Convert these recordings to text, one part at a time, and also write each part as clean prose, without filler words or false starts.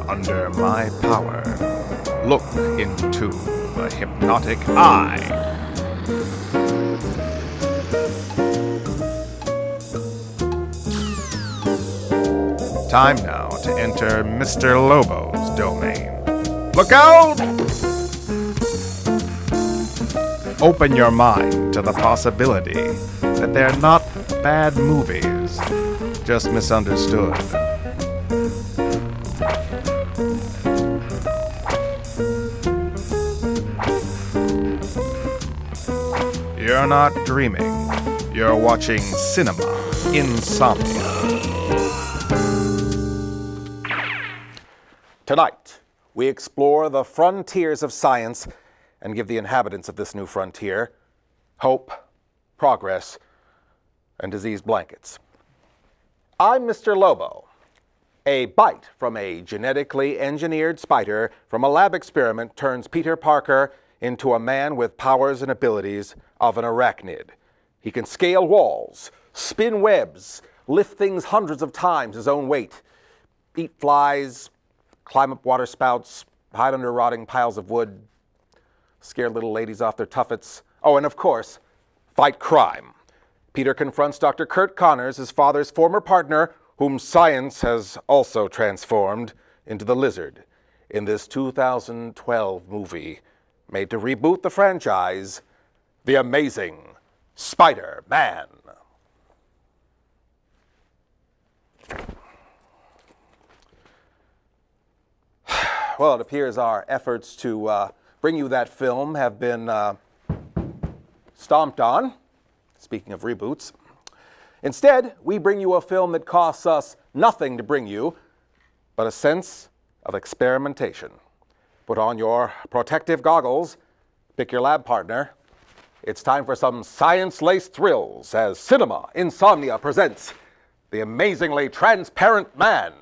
under my power. Look into the hypnotic eye. Time now to enter Mr. Lobo's domain. Look out! Open your mind to the possibility that they're not bad movies, just misunderstood. You're not dreaming. You're watching cinema. Insomnia. Tonight, we explore the frontiers of science and give the inhabitants of this new frontier hope, progress, and disease blankets. I'm Mr. Lobo. A bite from a genetically engineered spider from a lab experiment turns Peter Parker into a man with powers and abilities of an arachnid. He can scale walls, spin webs, lift things hundreds of times his own weight, eat flies, climb up water spouts, hide under rotting piles of wood, scare little ladies off their tuffets. Oh, and of course, fight crime. Peter confronts Dr. Kurt Connors, his father's former partner, whom science has also transformed into the Lizard, in this 2012 movie made to reboot the franchise, The Amazing Spider-Man. Well, it appears our efforts to bring you that film have been stomped on, speaking of reboots. Instead, we bring you a film that costs us nothing to bring you, but a sense of experimentation. Put on your protective goggles, pick your lab partner. It's time for some science-laced thrills as Cinema Insomnia presents The Amazingly Transparent Man.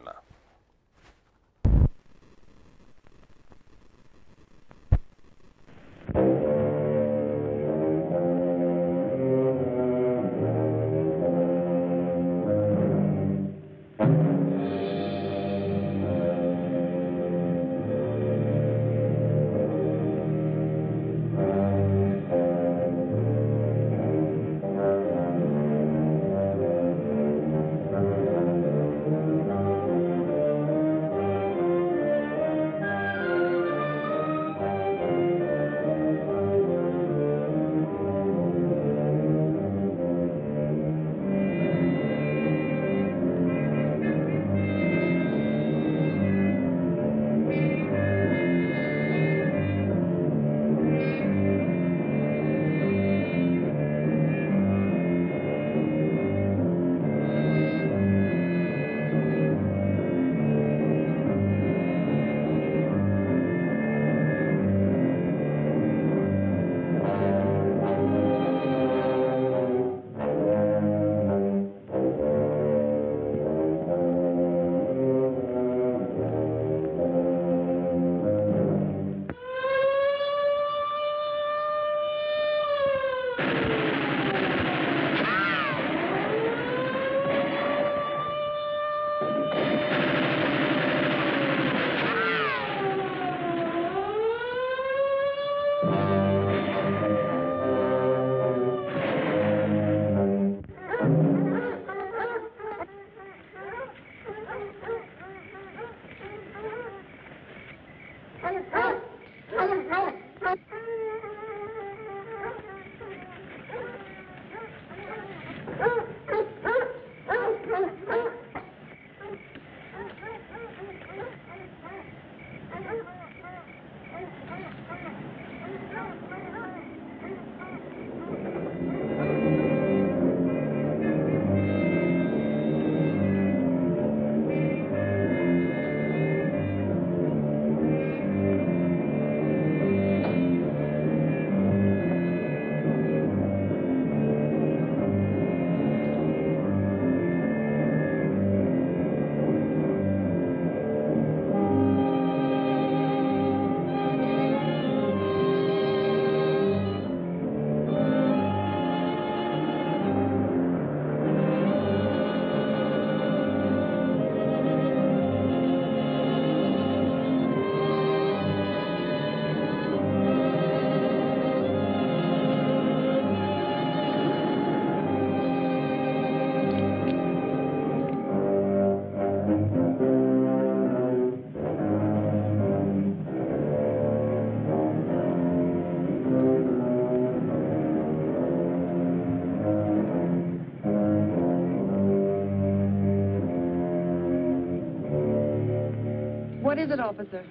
What is it, officer?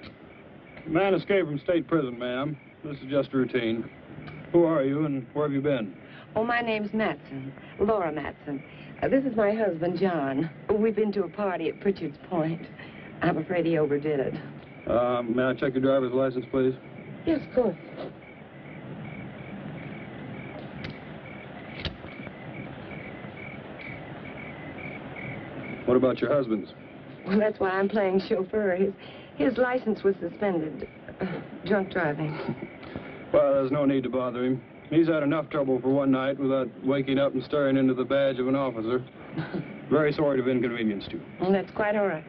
Man escaped from state prison, ma'am. This is just routine. Who are you and where have you been? Oh, my name's Matson, Laura Matson. This is my husband, John. We've been to a party at Pritchard's Point. I'm afraid he overdid it. May I check your driver's license, please? Yes, of course. What about your husband's? Well, that's why I'm playing chauffeur. His license was suspended. Drunk driving. Well, there's no need to bother him. He's had enough trouble for one night without waking up and staring into the badge of an officer. Very sorry to have inconvenienced you. Well, that's quite all right.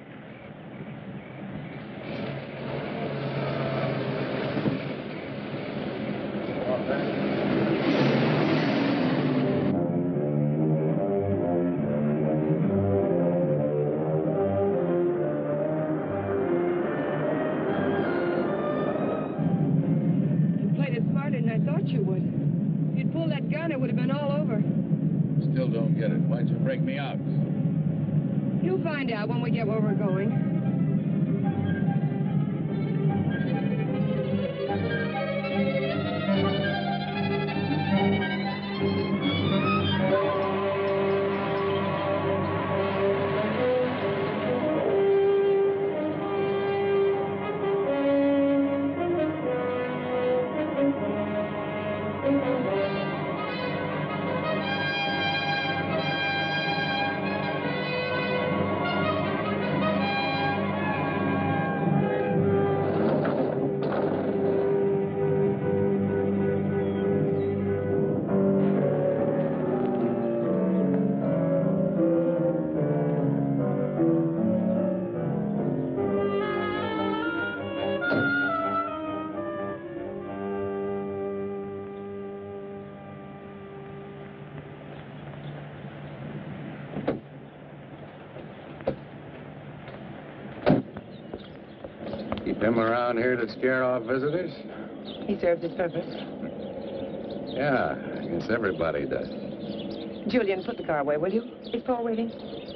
Still don't get it. Why'd you break me out? You'll find out when we get where we're going. Keep him around here to scare off visitors? He served his purpose. Yeah, I guess everybody does. Julian, put the car away, will you? Is Paul waiting?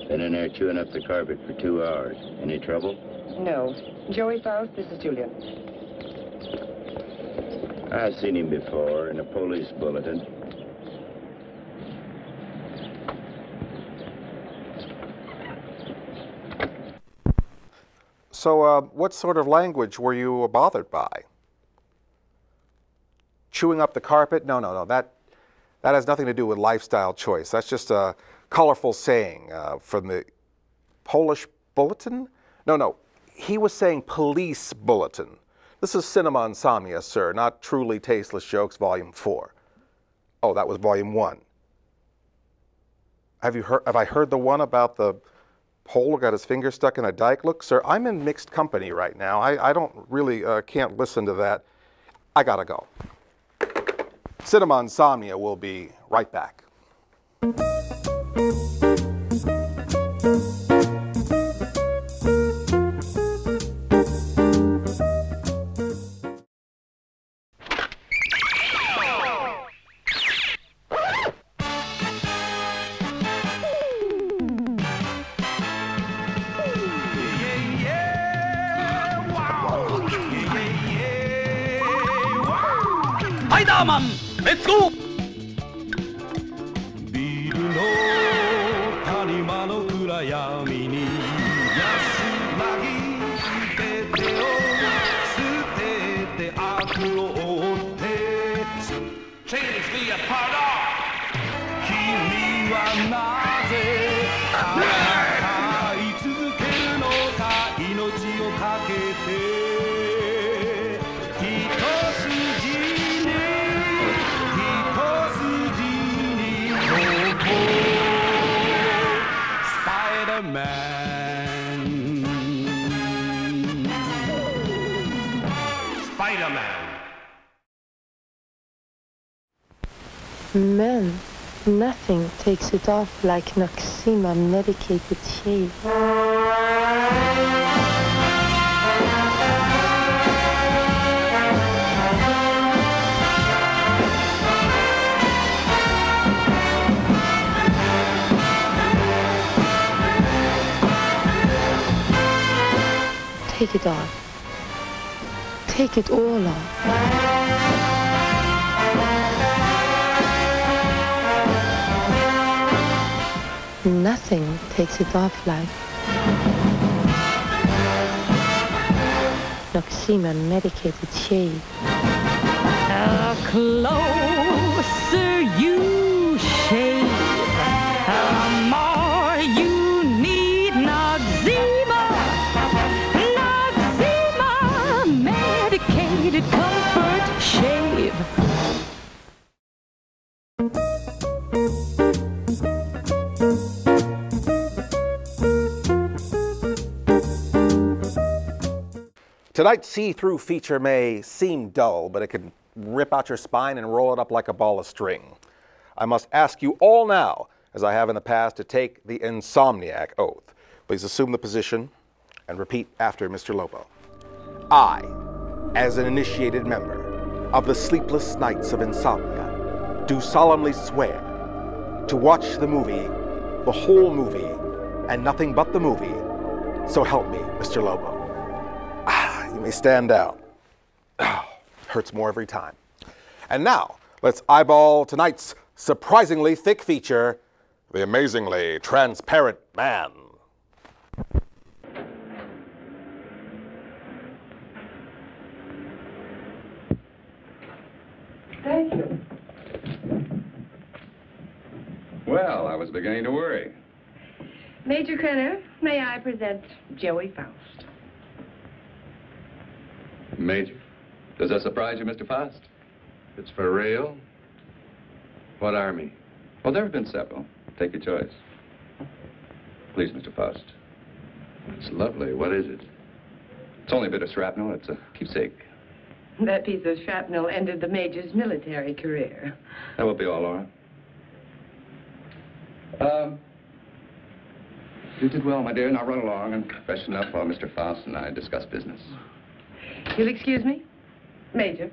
Been in there chewing up the carpet for 2 hours. Any trouble? No. Joey Faust, this is Julian. I've seen him before in a police bulletin. So, what sort of language were you bothered by? Chewing up the carpet? No. That has nothing to do with lifestyle choice. That's just a colorful saying from the Polish bulletin? No. He was saying police bulletin. This is Cinema Insomnia, sir, not Truly Tasteless Jokes, Volume 4. Oh, that was Volume 1. Have I heard the one about the Pole got his finger stuck in a dike? Look, sir, I'm in mixed company right now. I don't really can't listen to that. I gotta go. Cinema Insomnia will be right back. Let's go! ビルの谷間の暗闇に安らぎ全てを捨てて悪を追って Change me apart off! 君はなぜ戦い続けるのか命をかけて Men, nothing takes it off like Noxema medicated shave. Take it off. Take it all off. Nothing takes it off like Noxema medicated shave. The closer you shave, the more you need Noxema. Noxema medicated comfort shave. Tonight's see-through feature may seem dull, but it can rip out your spine and roll it up like a ball of string. I must ask you all now, as I have in the past, to take the Insomniac oath. Please assume the position and repeat after Mr. Lobo. I, as an initiated member of the Sleepless Nights of Insomnia, do solemnly swear to watch the movie, the whole movie, and nothing but the movie, so help me, Mr. Lobo. You may stand down. Hurts more every time. And now, let's eyeball tonight's surprisingly thick feature, The Amazingly Transparent Man. Thank you. Well, I was beginning to worry. Major Krenner, may I present Joey Faust? Major, does that surprise you, Mr. Faust? It's for real? What army? Well, there have been several. Take your choice. Please, Mr. Faust. It's lovely. What is it? It's only a bit of shrapnel. It's a keepsake. That piece of shrapnel ended the Major's military career. That will be all, Laura. You did well, my dear. Now run along and freshen up while Mr. Faust and I discuss business. You'll excuse me? Major.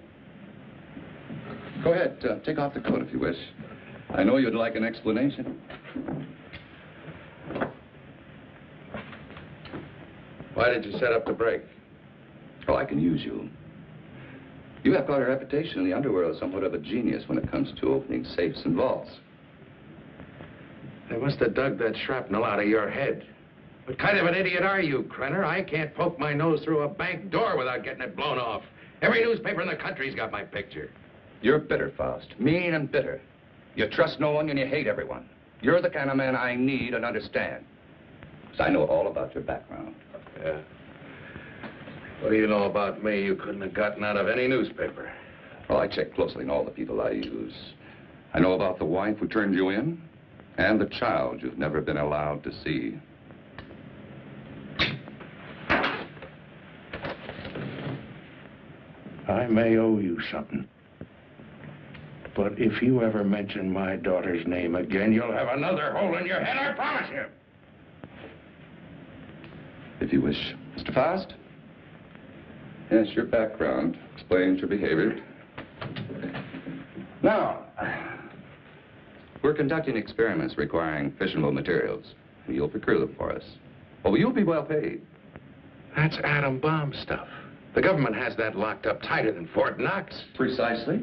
Go ahead. Take off the coat if you wish. I know you'd like an explanation. Why did you set up the break? Oh, I can use you. You have quite a reputation in the underworld as somewhat of a genius when it comes to opening safes and vaults. They must have dug that shrapnel out of your head. What kind of an idiot are you, Krenner? I can't poke my nose through a bank door without getting it blown off. Every newspaper in the country's got my picture. You're bitter, Faust. Mean and bitter. You trust no one and you hate everyone. You're the kind of man I need and understand. Because I know all about your background. Yeah. What do you know about me you couldn't have gotten out of any newspaper? Well, I check closely on all the people I use. I know about the wife who turned you in and the child you've never been allowed to see. I may owe you something. But if you ever mention my daughter's name again, you'll have another hole in your head, I promise you. If you wish. Mr. Faust? Yes, your background explains your behavior. Now, we're conducting experiments requiring fissionable materials. You'll procure them for us. Oh, you'll be well paid. That's atom bomb stuff. The government has that locked up tighter than Fort Knox. Precisely.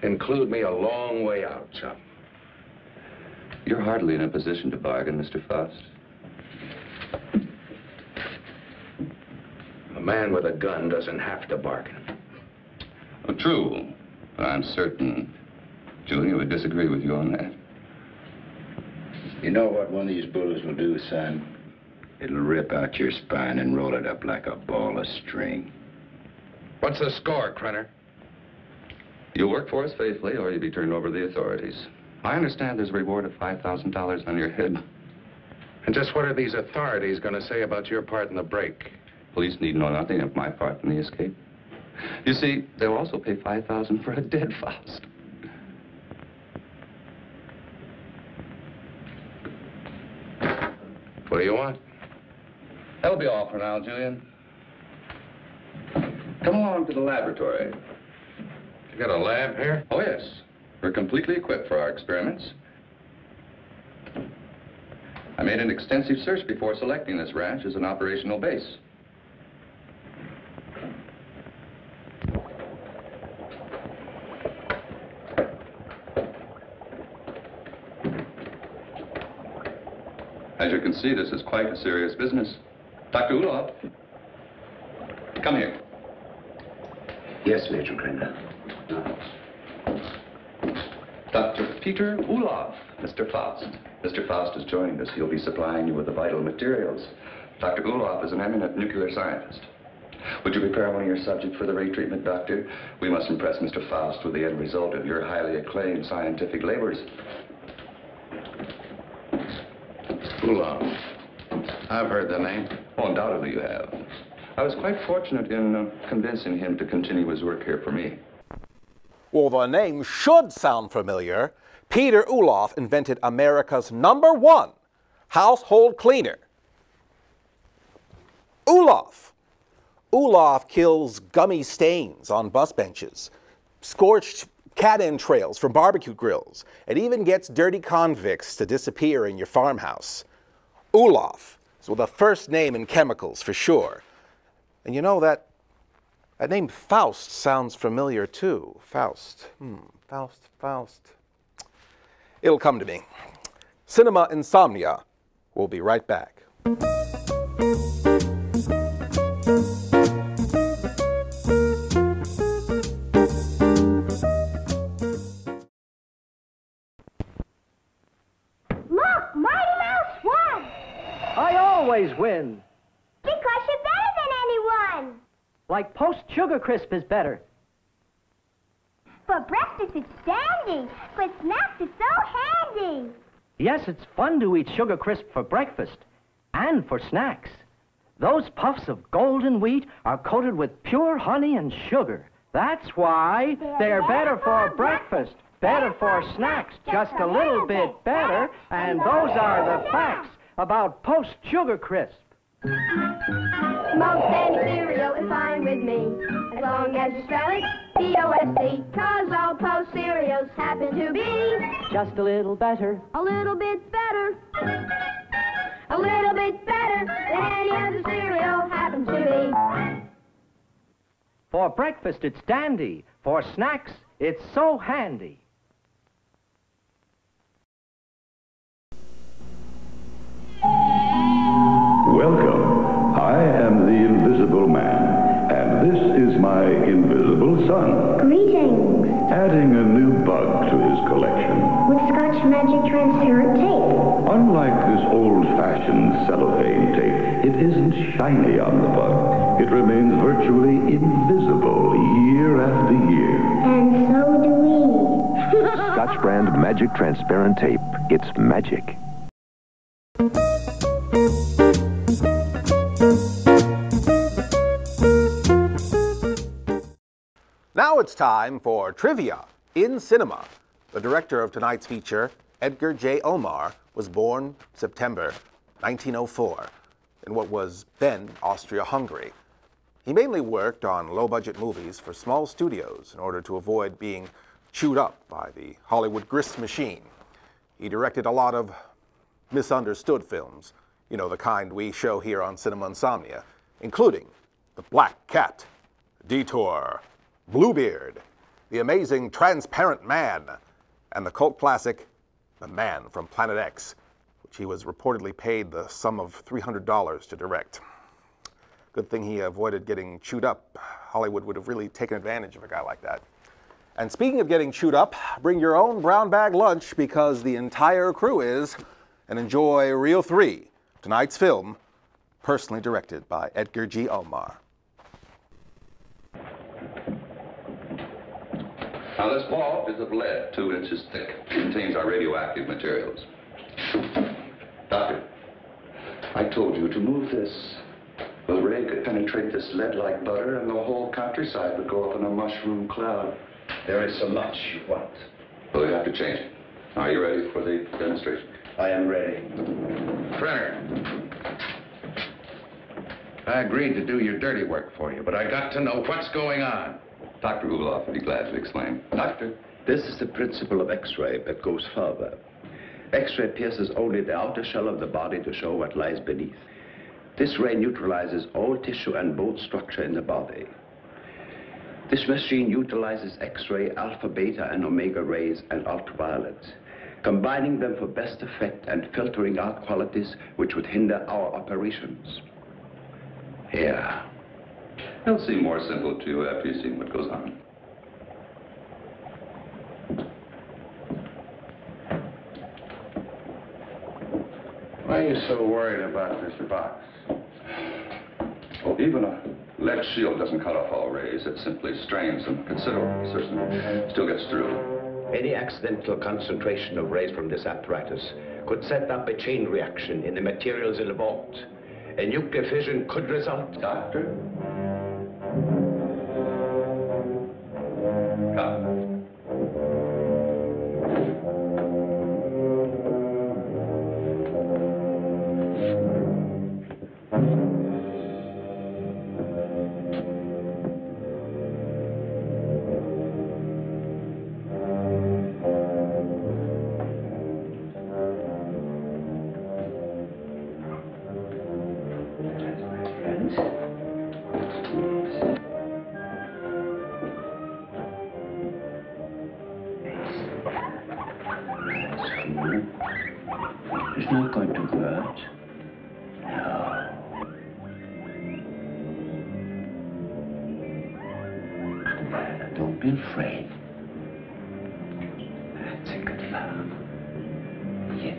Include me a long way out, chum. You're hardly in a position to bargain, Mr. Faust. A man with a gun doesn't have to bargain. Oh, true. But I'm certain Junior would disagree with you on that. You know what one of these bullets will do, son? It'll rip out your spine and roll it up like a ball of string. What's the score, Krenner? You'll work for us faithfully, or you'll be turned over to the authorities. I understand there's a reward of $5,000 on your head. And just what are these authorities going to say about your part in the break? Police need know nothing of my part in the escape. You see, they'll also pay $5,000 for a dead Faust. What do you want? That'll be all for now, Julian. Come along to the laboratory. You got a lab here? Oh, yes. We're completely equipped for our experiments. I made an extensive search before selecting this ranch as an operational base. As you can see, this is quite a serious business. Dr. Ulof, come here. Yes, Major Krenner. Dr. Peter Ulof, Mr. Faust. Mr. Faust has joined us. He'll be supplying you with the vital materials. Dr. Ulof is an eminent nuclear scientist. Would you prepare one of your subjects for the ray treatment, Doctor? We must impress Mr. Faust with the end result of your highly acclaimed scientific labors. Ulof. I've heard the name. Oh, undoubtedly you have. I was quite fortunate in convincing him to continue his work here for me. Well, the name should sound familiar. Peter Ulof invented America's #1 household cleaner. Ulof. Ulof kills gummy stains on bus benches, scorched cat entrails from barbecue grills, and even gets dirty convicts to disappear in your farmhouse. Ulof is the first name in chemicals for sure. And you know that name Faust sounds familiar too. Faust. Faust. It'll come to me. Cinema Insomnia. We'll be right back. Look, Mighty Mouse won! I always win. Because you're better than anyone! Like Post Sugar Crisp is better. For breakfast, it's dandy. For snacks, it's so handy. Yes, it's fun to eat Sugar Crisp for breakfast and for snacks. Those puffs of golden wheat are coated with pure honey and sugar. That's why they're better for breakfast, better for snacks, just a little bit better, and those are the facts about Post Sugar Crisp. Most any cereal is fine with me, as long as you spell it P-O-S-T, 'cause all Post cereals happen to be just a little better. A little bit better. A little bit better than any other cereal happens to be. For breakfast, it's dandy. For snacks, it's so handy. Welcome. I am the Invisible Man, and this is my invisible son. Greetings. Adding a new bug to his collection. With Scotch Magic transparent tape. Unlike this old-fashioned cellophane tape, it isn't shiny on the bug. It remains virtually invisible year after year. And so do we. Scotch brand Magic transparent tape. It's magic. Now it's time for Trivia in Cinema. The director of tonight's feature, Edgar J. Omar, was born September 1904 in what was then Austria-Hungary. He mainly worked on low-budget movies for small studios in order to avoid being chewed up by the Hollywood grist machine. He directed a lot of misunderstood films, you know, the kind we show here on Cinema Insomnia, including The Black Cat, Detour, Bluebeard, The Amazing Transparent Man, and the cult classic, The Man from Planet X, which he was reportedly paid the sum of $300 to direct. Good thing he avoided getting chewed up. Hollywood would have really taken advantage of a guy like that. And speaking of getting chewed up, bring your own brown bag lunch because the entire crew is, and enjoy Reel 3, tonight's film, personally directed by Edgar G. Omar. Now, this vault is of lead, 2 inches thick. It contains our radioactive materials. Doctor, I told you to move this. The ray could penetrate this lead like butter, and the whole countryside would go up in a mushroom cloud. There is so much you want. Well, you have to change it. Are you ready for the demonstration? I am ready. Brenner, I agreed to do your dirty work for you, but I got to know what's going on. Dr. Ulof would be glad to explain. Doctor? This is the principle of X-ray that goes further. X-ray pierces only the outer shell of the body to show what lies beneath. This ray neutralizes all tissue and bone structure in the body. This machine utilizes X-ray, alpha, beta, and omega rays and ultraviolet, combining them for best effect and filtering out qualities which would hinder our operations. Here. It'll seem more simple to you after you've seen what goes on. Why are you so worried about this box? Well, even a lead shield doesn't cut off all rays. It simply strains them considerably. Certainly still gets through. Any accidental concentration of rays from this apparatus could set up a chain reaction in the materials in the vault. A nuclear fission could result. Doctor? Come. It's not going to hurt. No. Don't be afraid. That's a good love. Yes.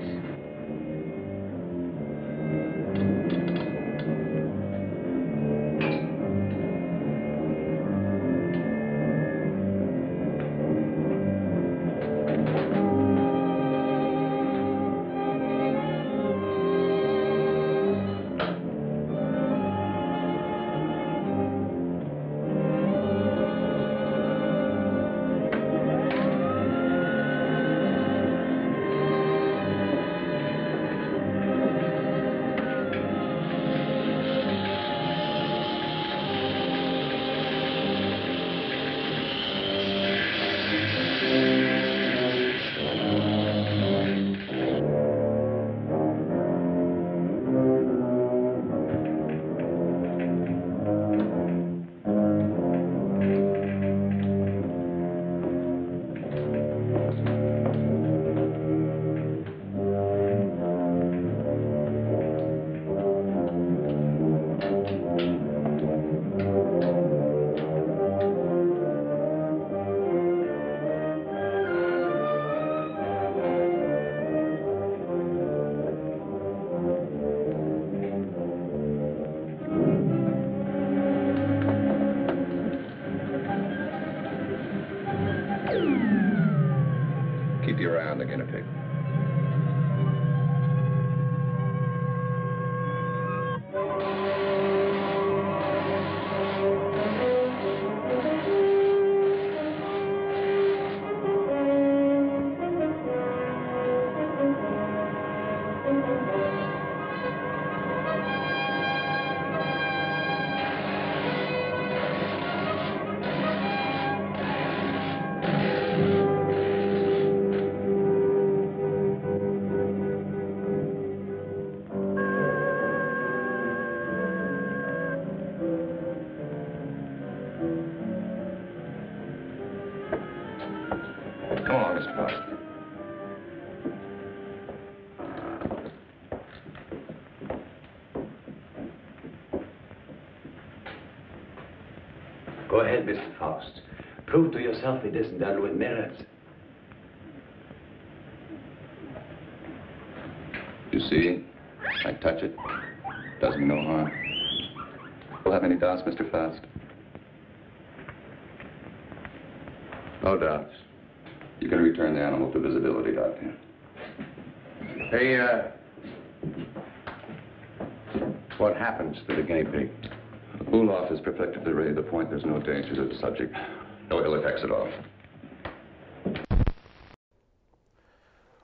Keep your eye on the guinea pig. Come along, Mr. Foster. Go ahead, Mr. Faust. Prove to yourself it isn't done with mirrors. You see, I touch it. Does me no harm. We'll have any doubts, Mr. Faust? No doubts. You can return the animal to visibility, Doctor. Hey, what happens to the guinea pig? Ulof has perfected the ray to the point there's no danger to the subject. No ill effects at all.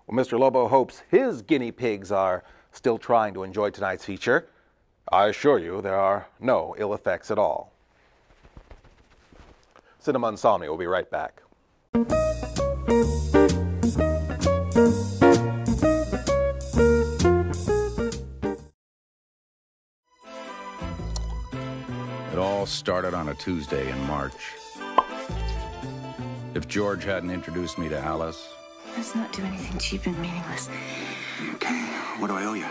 Well, Mr. Lobo hopes his guinea pigs are still trying to enjoy tonight's feature. I assure you there are no ill effects at all. Cinema Insomnia will be right back. started on a Tuesday in March. If George hadn't introduced me to Alice... Let's not do anything cheap and meaningless. Okay, what do I owe you?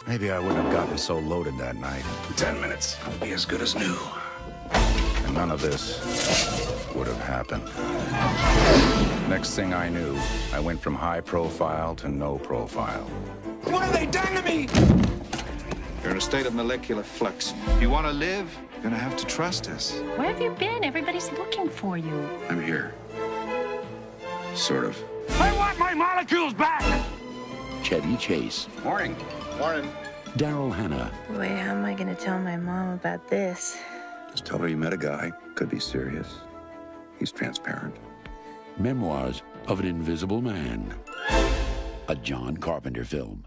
Maybe I wouldn't have gotten so loaded that night. 10 minutes. I'll be as good as new. And none of this would have happened. Next thing I knew, I went from high profile to no profile. What have they done to me? You're in a state of molecular flux. If you want to live, you're gonna have to trust us. Where have you been? Everybody's looking for you. I'm here. Sort of. I want my molecules back! Chevy Chase. Morning. Morning. Daryl Hannah. Boy, how am I going to tell my mom about this? Just tell her you met a guy. Could be serious. He's transparent. Memoirs of an Invisible Man. A John Carpenter film.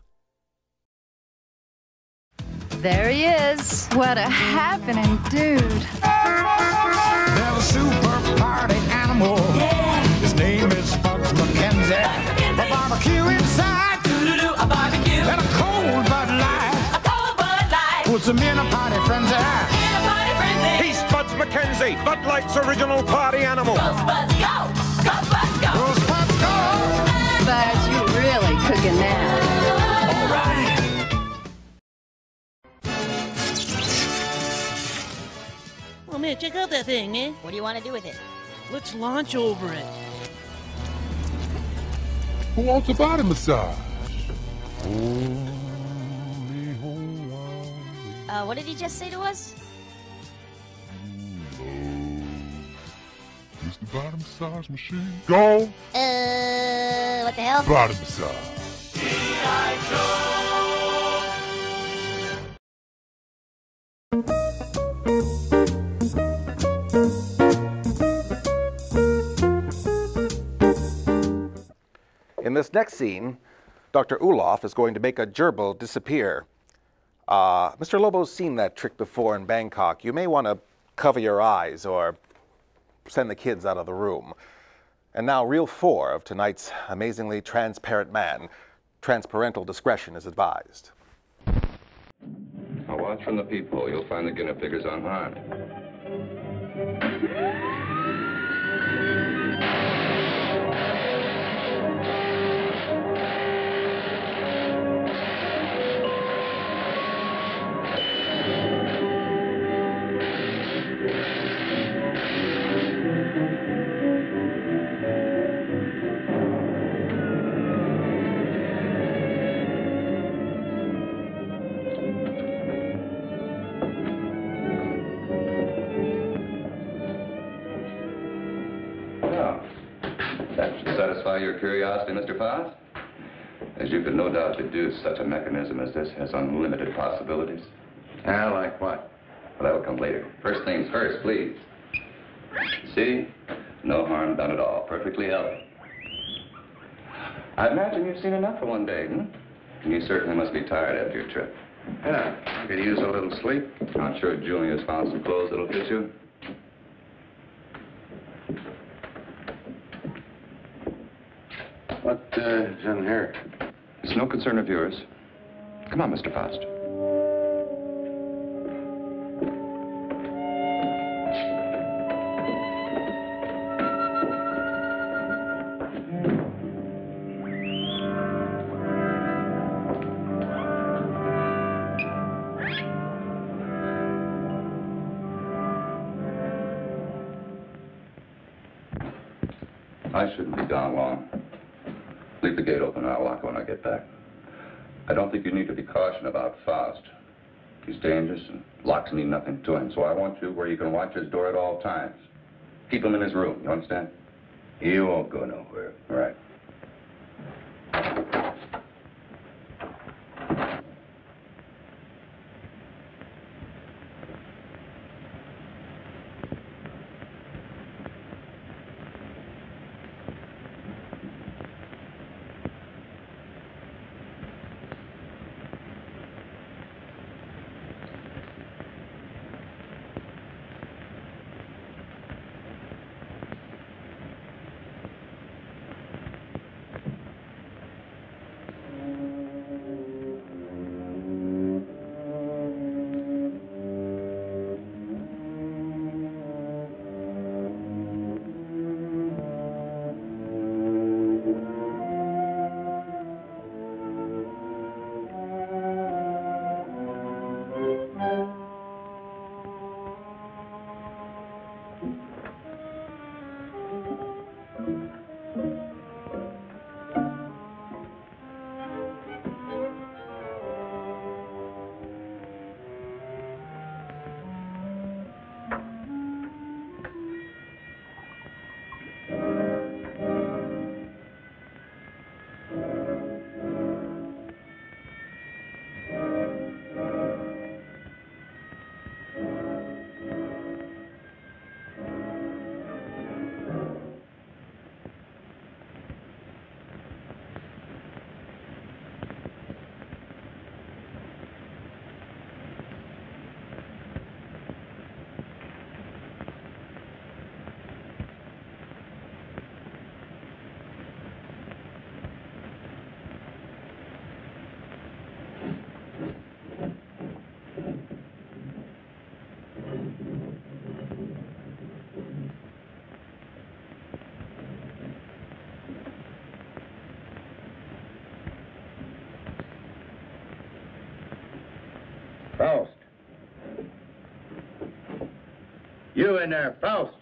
There he is. What a happening dude. They're a super party animal. Yeah. His name is Spuds McKenzie. A barbecue inside. A barbecue. And a cold Bud Light. A cold Bud Light. Puts him in a party frenzy. In a party frenzy. He's Spuds McKenzie, Bud Light's original party animal. Go, Spuds, go! Go, Spuds, go! Go, Spuds, go! But you really cooking now. All right. Oh, man, check out that thing, man. What do you want to do with it? Let's launch over it. Who wants a body massage? What did he just say to us? Use the body massage machine. Go! What the hell? Body massage. In this next scene, Dr. Ulof is going to make a gerbil disappear. Mr. Lobo's seen that trick before in Bangkok. You may want to cover your eyes or send the kids out of the room. And now, reel 4 of tonight's amazingly transparent man. Transparental discretion is advised. Now watch from the peephole. You'll find the guinea pig is unharmed. Satisfy your curiosity, Mr. Faust? As you could no doubt deduce, such a mechanism as this has unlimited possibilities. Like what? Well, that'll come later. First things first, please. See? No harm done at all. Perfectly healthy. I imagine you've seen enough for one day, You certainly must be tired after your trip. Yeah, I could use a little sleep. I'm sure Junior's found some clothes that'll fit you. What is in here? It's no concern of yours. Come on, Mr. Faust. I shouldn't be gone long. Leave the gate open and I'll lock it when I get back. I don't think you need to be cautious about Faust. He's dangerous and locks mean nothing to him, so I want you where you can watch his door at all times. Keep him in his room, you understand? He won't go nowhere. All right. You in there, Faust.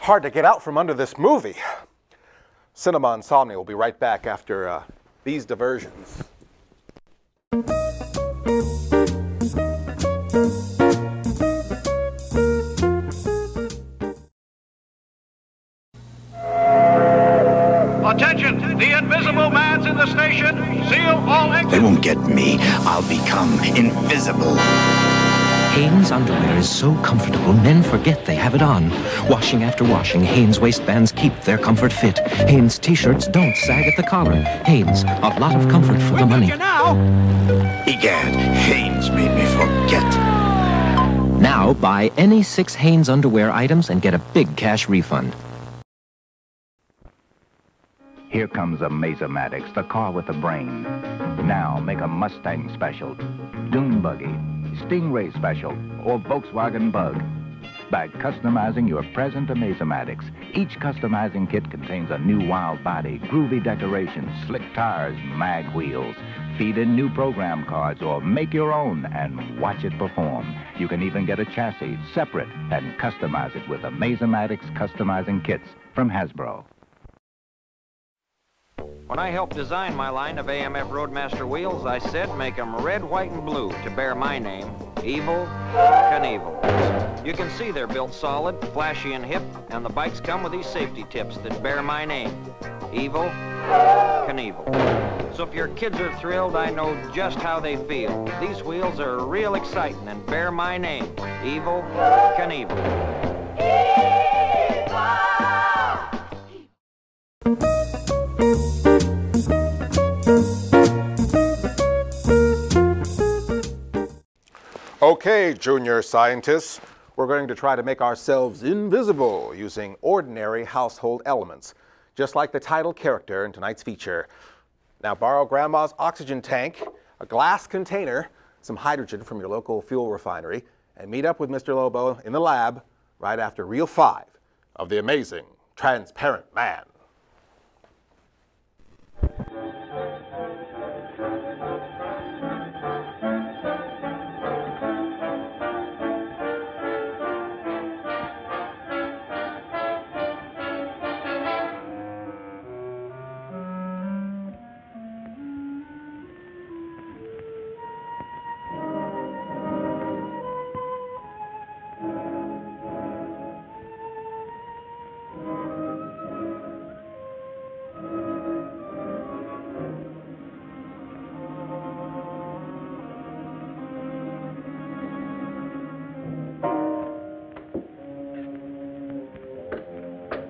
Hard to get out from under this movie. Cinema Insomnia will be right back after these diversions. Attention! The invisible man's in the station. Seal all exits. They won't get me. I'll become invisible. Hanes underwear is so comfortable, men forget they have it on. Washing after washing, Hanes waistbands keep their comfort fit. Hanes t-shirts don't sag at the collar. Hanes, a lot of comfort for the money. Egad, Hanes made me forget. Now, buy any 6 Hanes underwear items and get a big cash refund. Here comes a Mazomatics, the car with the brain. Now make a Mustang special, Dune Buggy, Stingray special, or Volkswagen Bug. By customizing your present Mazomatics, each customizing kit contains a new wild body, groovy decorations, slick tires, mag wheels. Feed in new program cards or make your own and watch it perform. You can even get a chassis separate and customize it with a Mazomatics customizing kits from Hasbro. When I helped design my line of AMF Roadmaster wheels, I said make them red, white, and blue to bear my name, Evel Knievel. You can see they're built solid, flashy, and hip, and the bikes come with these safety tips that bear my name, Evel Knievel. So if your kids are thrilled, I know just how they feel. These wheels are real exciting and bear my name, Evel Knievel. Okay, junior scientists, we're going to try to make ourselves invisible using ordinary household elements, just like the title character in tonight's feature. Now borrow Grandma's oxygen tank, a glass container, some hydrogen from your local fuel refinery, and meet up with Mr. Lobo in the lab right after Reel 5 of The Amazing Transparent Man.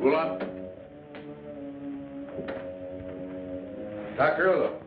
Pull up. Dr. Ulo.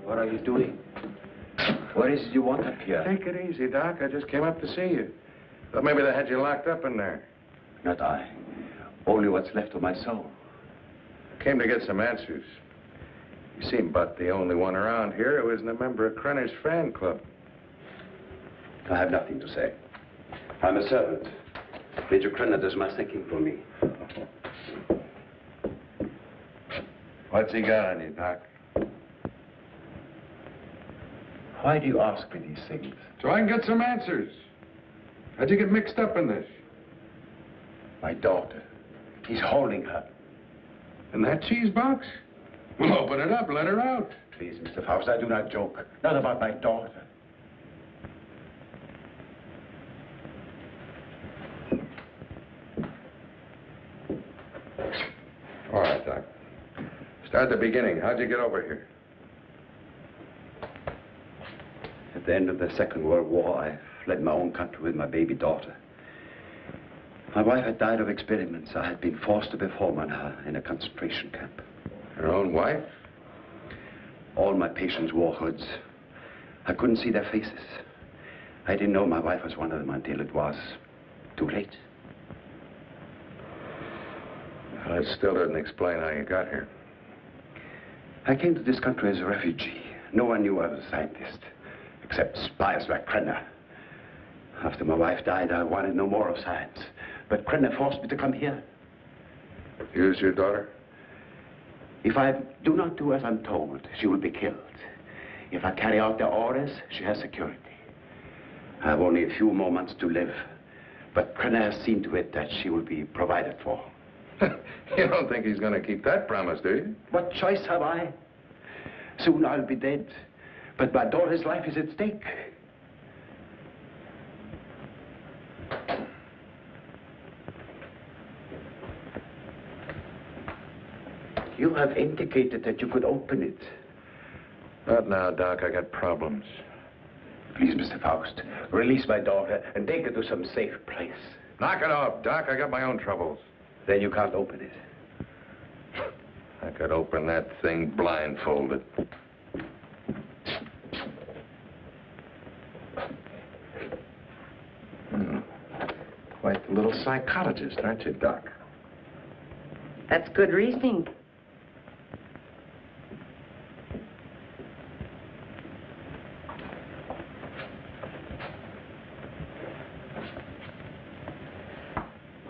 What are you doing? What is it you want up here? Take it easy, Doc. I just came up to see you. Thought maybe they had you locked up in there. Not I. Only what's left of my soul. Came to get some answers. You seem about the only one around here who isn't a member of Krenner's fan club. I have nothing to say. I'm a servant. Major Krenner does my thinking for me. What's he got on you, Doc? Why do you ask me these things? So I can get some answers. How'd you get mixed up in this? My daughter. He's holding her. In that cheese box? Well, open it up. Let her out. Please, Mr. Faust, I do not joke. Not about my daughter. All right, Doc. Start at the beginning. How'd you get over here? At the end of the Second World War, I fled my own country with my baby daughter. My wife had died of experiments. I had been forced to perform on her in a concentration camp. Your own wife? All my patients wore hoods. I couldn't see their faces. I didn't know my wife was one of them until it was too late. Well, that still doesn't explain how you got here. I came to this country as a refugee. No one knew I was a scientist, except spies like Krenner. After my wife died, I wanted no more of science. But Krenner forced me to come here. Use your daughter? If I do not do as I'm told, she will be killed. If I carry out their orders, she has security. I have only a few more months to live. But Krenner has seen to it that she will be provided for. You don't think he's going to keep that promise, do you? What choice have I? Soon I'll be dead. But my daughter's life is at stake. You have indicated that you could open it. Not now, Doc. I got problems. Please, Mr. Faust, release my daughter and take her to some safe place. Knock it off, Doc. I got my own troubles. Then you can't open it. I could open that thing blindfolded. Quite the little psychologist, aren't you, Doc? That's good reasoning.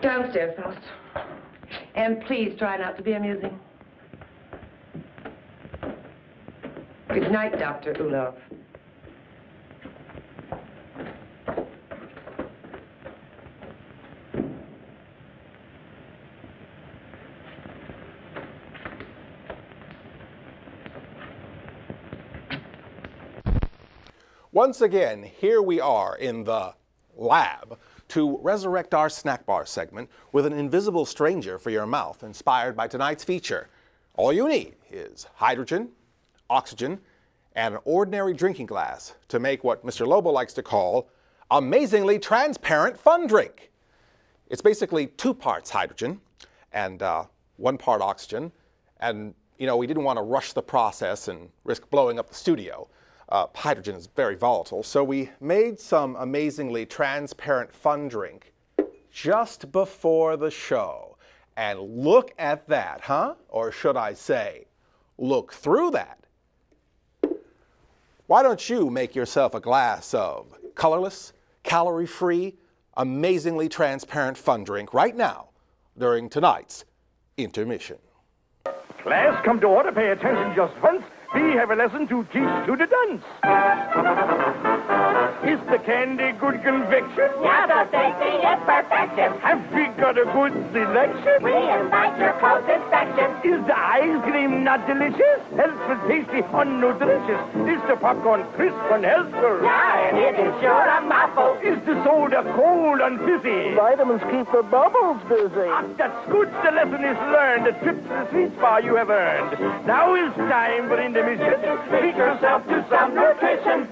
Downstairs, Faust. And please try not to be amusing. Good night, Dr. Ulov. Once again, here we are in the lab to resurrect our snack bar segment with an invisible stranger for your mouth, inspired by tonight's feature. All you need is hydrogen, oxygen, and an ordinary drinking glass to make what Mr. Lobo likes to call amazingly transparent fun drink. It's basically 2 parts hydrogen and 1 part oxygen. And, you know, we didn't want to rush the process and risk blowing up the studio. Hydrogen is very volatile, so we made some amazingly transparent fun drink just before the show. And look at that, huh? Or should I say, look through that. Why don't you make yourself a glass of colorless, calorie-free, amazingly transparent fun drink right now during tonight's intermission. Class, come to order. Pay attention just once. We have a lesson to teach to the dunce. Is the candy good conviction? Yeah, the tasting is perfection. Have we got a good selection? We invite your close inspection. Is the ice cream not delicious? Healthful, tasty, unnutritious. Is the popcorn crisp and healthful? Yeah, and it is sure a mouthful. Is the soda cold and fizzy? Vitamins keep the bubbles busy. Ah, that's good. The lesson is learned. The trip to the sweet spot you have earned. Now is time for intermission. Treat yourself to some nutrition.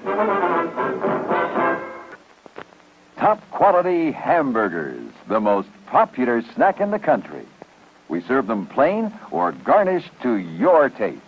Top quality hamburgers, the most popular snack in the country. We serve them plain or garnished to your taste.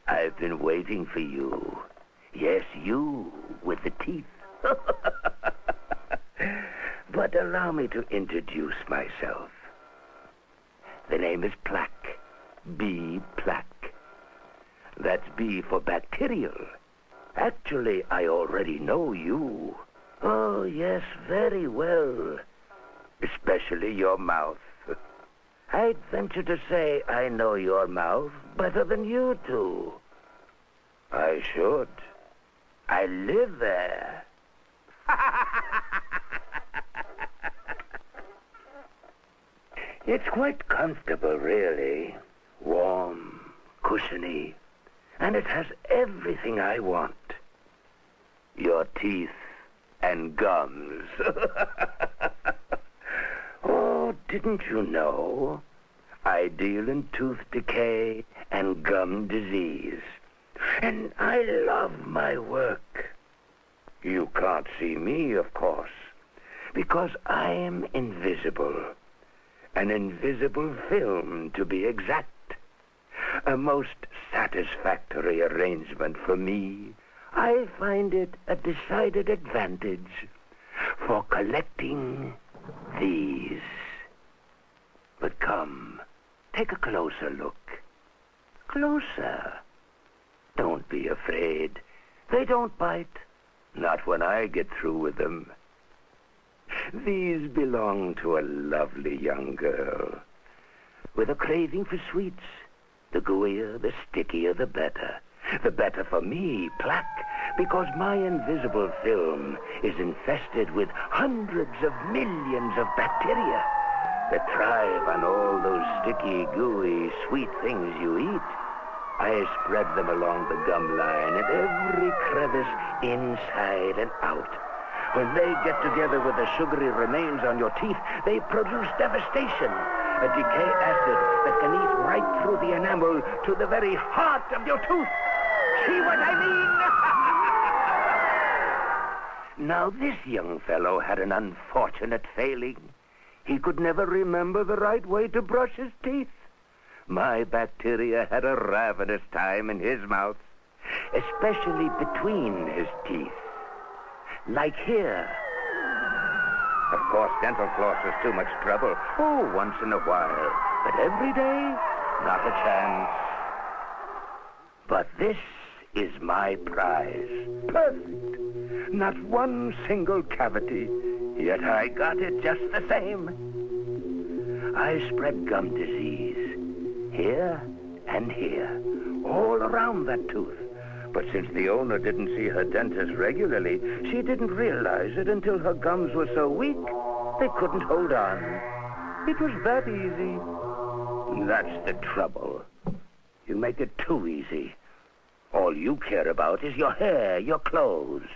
I've been waiting for you. Yes, you with the teeth. But allow me to introduce myself. The name is Plaque. B. Plaque. That's B for bacterial. Actually, I already know you. Oh, yes, very well. Especially your mouth. I'd venture to say I know your mouth better than you do. I should. I live there. It's quite comfortable, really. Warm, cushiony, and it has everything I want. Your teeth and gums. Oh, didn't you know? I deal in tooth decay and gum disease. And I love my work. You can't see me, of course, because I am invisible. An invisible film, to be exact. A most satisfactory arrangement for me. I find it a decided advantage for collecting these. But come, take a closer look. Closer. Don't be afraid. They don't bite. Not when I get through with them. These belong to a lovely young girl with a craving for sweets. The gooier, the stickier, the better. The better for me, Plaque, because my invisible film is infested with hundreds of millions of bacteria that thrive on all those sticky, gooey, sweet things you eat. I spread them along the gum line at every crevice, inside and out. When they get together with the sugary remains on your teeth, they produce devastation. A decay acid that can eat right through the enamel to the very heart of your tooth. See what I mean? Now, this young fellow had an unfortunate failing. He could never remember the right way to brush his teeth. My bacteria had a ravenous time in his mouth, especially between his teeth. Like here. Of course, dental floss was too much trouble. Oh, once in a while. But every day, not a chance. But this is my prize. Perfect. Not one single cavity. Yet I got it just the same. I spread gum disease. Here and here. All around that tooth. But since the owner didn't see her dentist regularly, she didn't realize it until her gums were so weak, they couldn't hold on. It was that easy. That's the trouble. You make it too easy. All you care about is your hair, your clothes.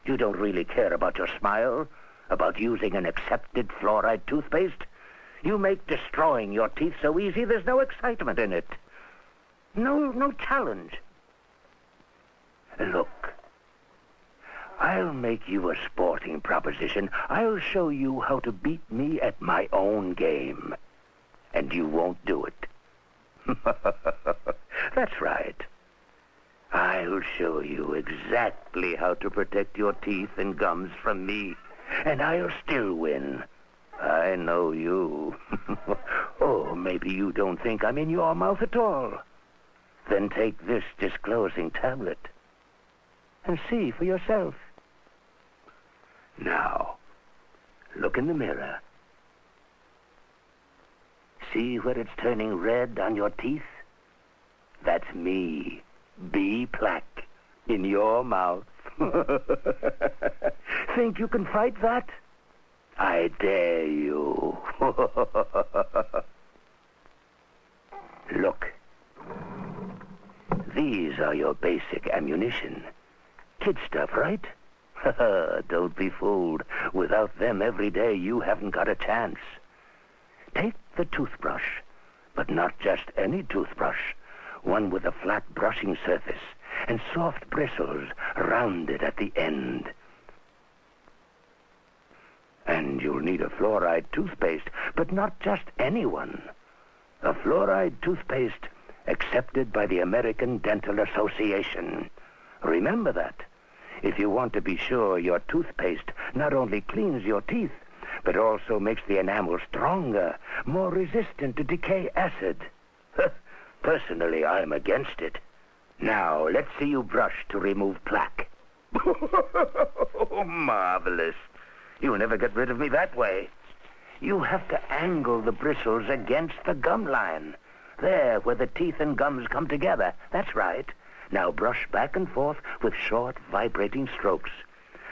You don't really care about your smile, about using an accepted fluoride toothpaste. You make destroying your teeth so easy, there's no excitement in it. No challenge. Look, I'll make you a sporting proposition. I'll show you how to beat me at my own game. And you won't do it. That's right. I'll show you exactly how to protect your teeth and gums from me. And I'll still win. I know you. Oh, maybe you don't think I'm in your mouth at all. Then take this disclosing tablet and see for yourself. Now, look in the mirror. See where it's turning red on your teeth? That's me. B plaque in your mouth. Think you can fight that? I dare you. Look. These are your basic ammunition. Kid stuff, right? Don't be fooled. Without them every day, you haven't got a chance. Take the toothbrush, but not just any toothbrush. One with a flat brushing surface and soft bristles rounded at the end. And you'll need a fluoride toothpaste, but not just any one. A fluoride toothpaste accepted by the American Dental Association. Remember that. If you want to be sure your toothpaste not only cleans your teeth, but also makes the enamel stronger, more resistant to decay acid. Personally, I'm against it. Now, let's see you brush to remove plaque. Oh, marvelous. You'll never get rid of me that way. You have to angle the bristles against the gum line. There, where the teeth and gums come together. That's right. Now brush back and forth with short, vibrating strokes,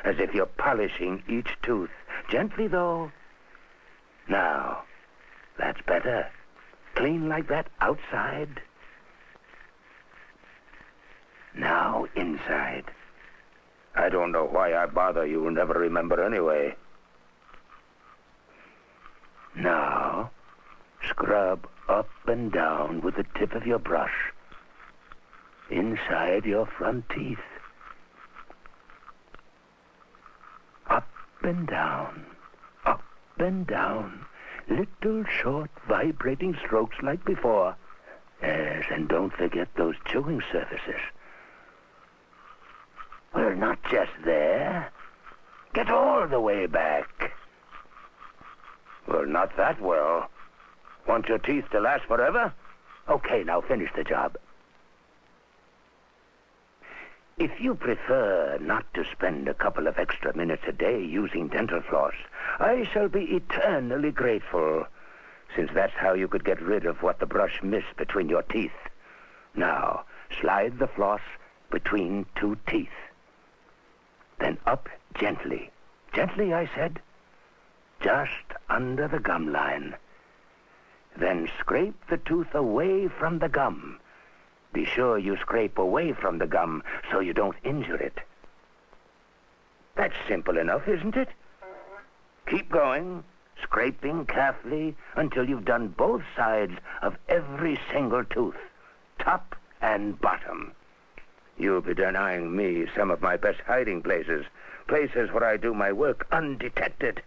as if you're polishing each tooth. Gently, though. Now, that's better. Clean like that outside. Now inside. I don't know why I bother. You'll never remember anyway. Now, scrub up and down with the tip of your brush. Inside your front teeth. Up and down. Up and down. Little short vibrating strokes like before. Yes, and don't forget those chewing surfaces. Well, not just there. Get all the way back. Well, not that well. Want your teeth to last forever? Okay, now finish the job. If you prefer not to spend a couple of extra minutes a day using dental floss, I shall be eternally grateful, since that's how you could get rid of what the brush missed between your teeth. Now, slide the floss between two teeth. Then up gently. Gently, I said. Just under the gum line. Then scrape the tooth away from the gum. Be sure you scrape away from the gum so you don't injure it. That's simple enough, isn't it? Keep going, scraping carefully until you've done both sides of every single tooth, top and bottom. You'll be denying me some of my best hiding places, places where I do my work undetected.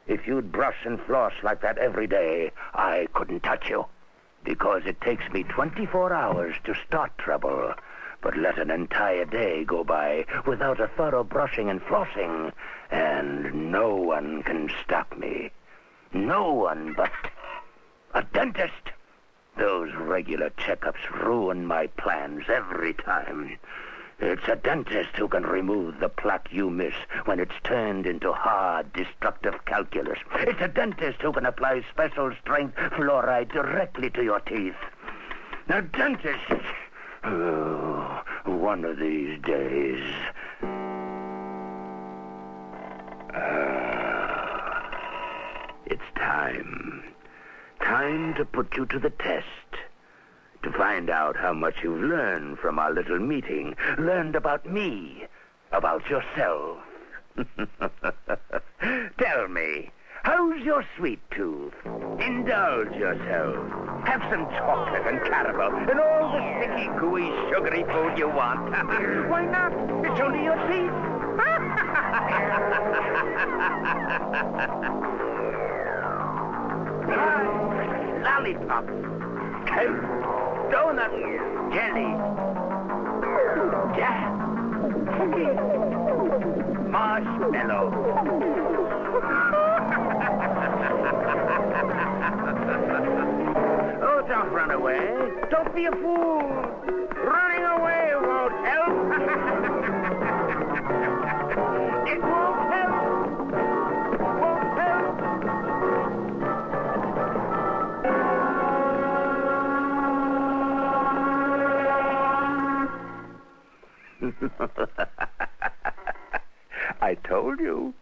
If you'd brush and floss like that every day, I couldn't touch you. Because it takes me 24 hours to start trouble. But let an entire day go by without a thorough brushing and flossing, and no one can stop me. No one but a dentist. Those regular checkups ruin my plans every time. It's a dentist who can remove the plaque you miss when it's turned into hard, destructive calculus. It's a dentist who can apply special strength fluoride directly to your teeth. Now, dentists... Oh, one of these days... It's time. Time to put you to the test. To find out how much you've learned from our little meeting. Learned about me. About yourself. Tell me, how's your sweet tooth? Indulge yourself. Have some chocolate and caramel and all the sticky, gooey, sugary food you want. Why not? It's only your teeth. Lollipops. Cake. Donuts. Jelly. Jam. Marshmallow. Oh, don't run away. Don't be a fool. Running away won't help. It won't help. Won't help. I told you.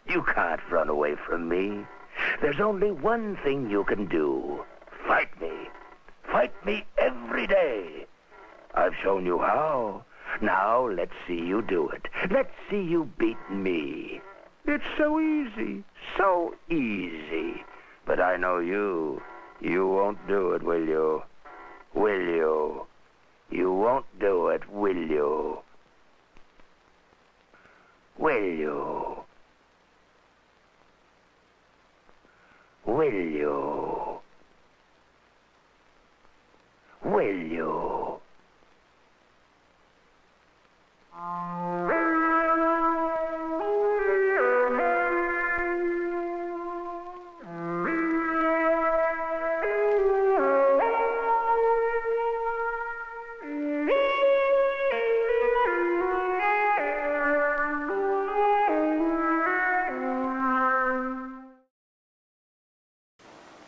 You can't run away from me. There's only one thing you can do. Fight me. Fight me every day. I've shown you how. Now let's see you do it. Let's see you beat me. It's so easy. So easy. But I know you. You won't do it, will you? Will you? You won't do it, will you? Will you? Will you? Will you?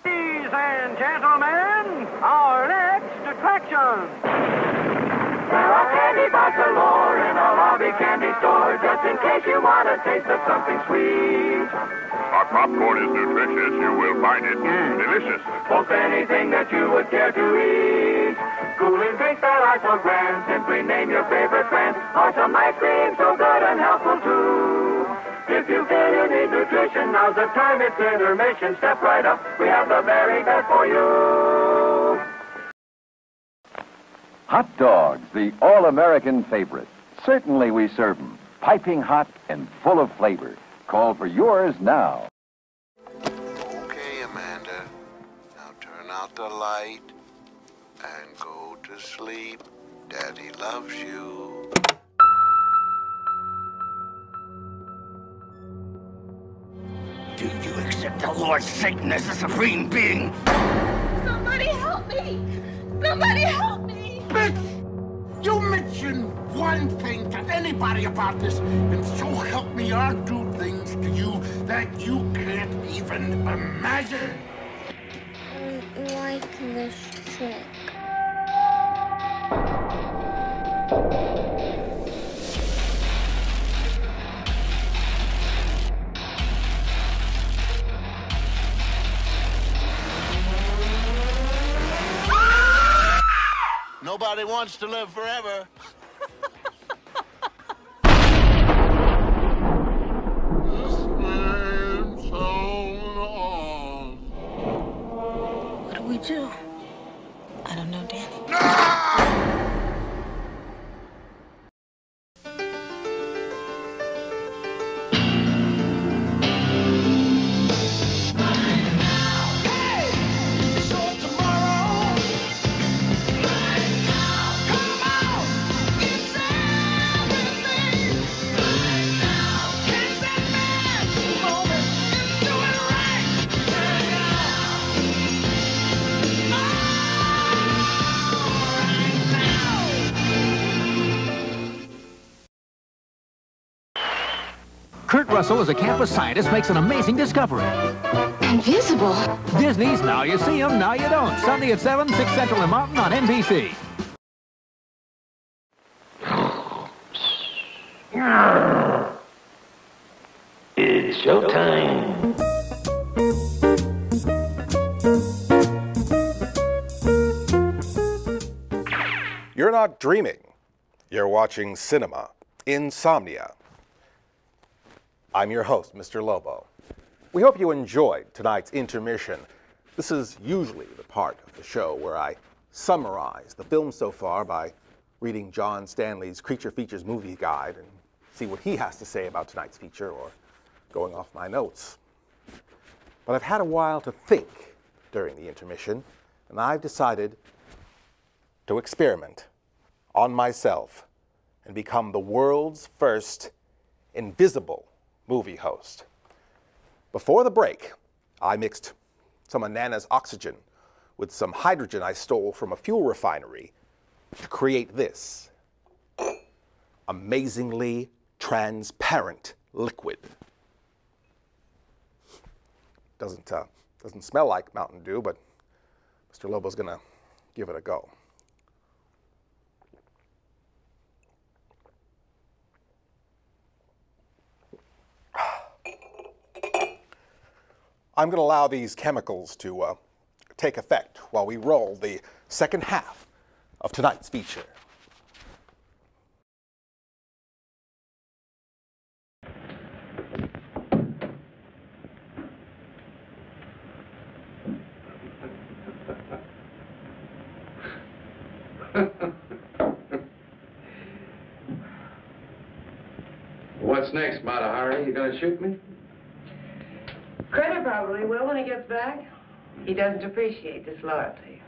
Ladies and gentlemen, our next attraction. There are candy bars galore in a lobby candy store, just in case you want a taste of something sweet. Our popcorn is nutritious. You will find it delicious. Most anything that you would care to eat. Cooling drinks that are so grand, simply name your favorite brand. Or some ice cream so good and helpful too. If you feel you need nutrition, now's the time, it's intermission. Step right up, we have the very best for you. Hot dogs, the all-American favorite. Certainly we serve them, piping hot and full of flavor. Call for yours now. Okay, Amanda. Now turn out the light and go to sleep. Daddy loves you. Do you accept the Lord Satan as the supreme being? Somebody help me! Somebody help me! Bitch! You mention one thing to anybody about this, and so help me, I'll do things to you that you can't even imagine. I like this trick. Nobody wants to live forever. What do we do? I don't know, Danny. Kurt Russell, as a campus scientist, makes an amazing discovery. Invisible? Disney's Now You See 'Em, Now You Don't. Sunday at 7, 6 Central and Mountain on NBC. It's showtime. You're not dreaming. You're watching cinema. Insomnia. I'm your host, Mr. Lobo. We hope you enjoyed tonight's intermission. This is usually the part of the show where I summarize the film so far by reading John Stanley's Creature Features movie guide and see what he has to say about tonight's feature, or going off my notes. But I've had a while to think during the intermission, and I've decided to experiment on myself and become the world's first invisible movie host. Before the break, I mixed some of Nana's oxygen with some hydrogen I stole from a fuel refinery to create this amazingly transparent liquid. Doesn't smell like Mountain Dew, but Mr. Lobo's gonna give it a go. I'm going to allow these chemicals to take effect while we roll the second half of tonight's feature. What's next, Mata Hari? You gonna shoot me? Crenner probably will when he gets back. He doesn't appreciate disloyalty.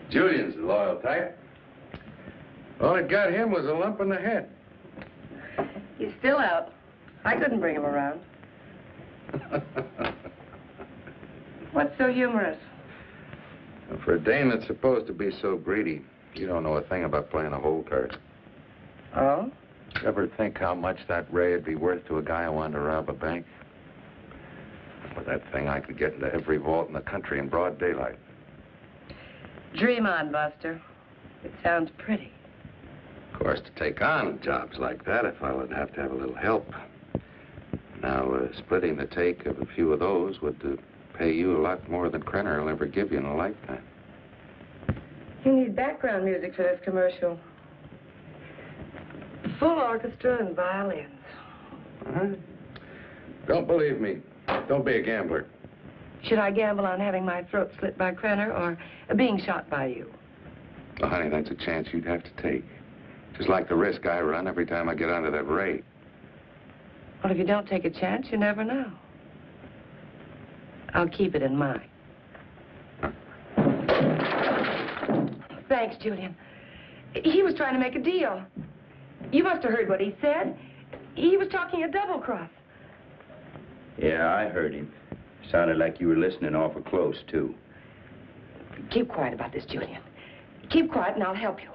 Julian's the loyal type. All that got him was a lump in the head. He's still out. I couldn't bring him around. What's so humorous? For a dame that's supposed to be so greedy, you don't know a thing about playing a hole card. Oh? Ever think how much that ray would be worth to a guy who wanted to rob a bank? With that thing, I could get into every vault in the country in broad daylight. Dream on, Buster. It sounds pretty. Of course, to take on jobs like that, a fellow would have to have a little help. Now, splitting the take of a few of those would pay you a lot more than Crenner will ever give you in a lifetime. You need background music for this commercial. Full orchestra and violins. Don't believe me. Don't be a gambler. Should I gamble on having my throat slit by Crenner or being shot by you? Well, honey, that's a chance you'd have to take. Just like the risk I run every time I get onto that ray. Well, if you don't take a chance, you never know. I'll keep it in mind. Thanks, Julian. He was trying to make a deal. You must have heard what he said. He was talking a double cross. Yeah, I heard him. Sounded like you were listening awful close, too. Keep quiet about this, Julian. Keep quiet and I'll help you.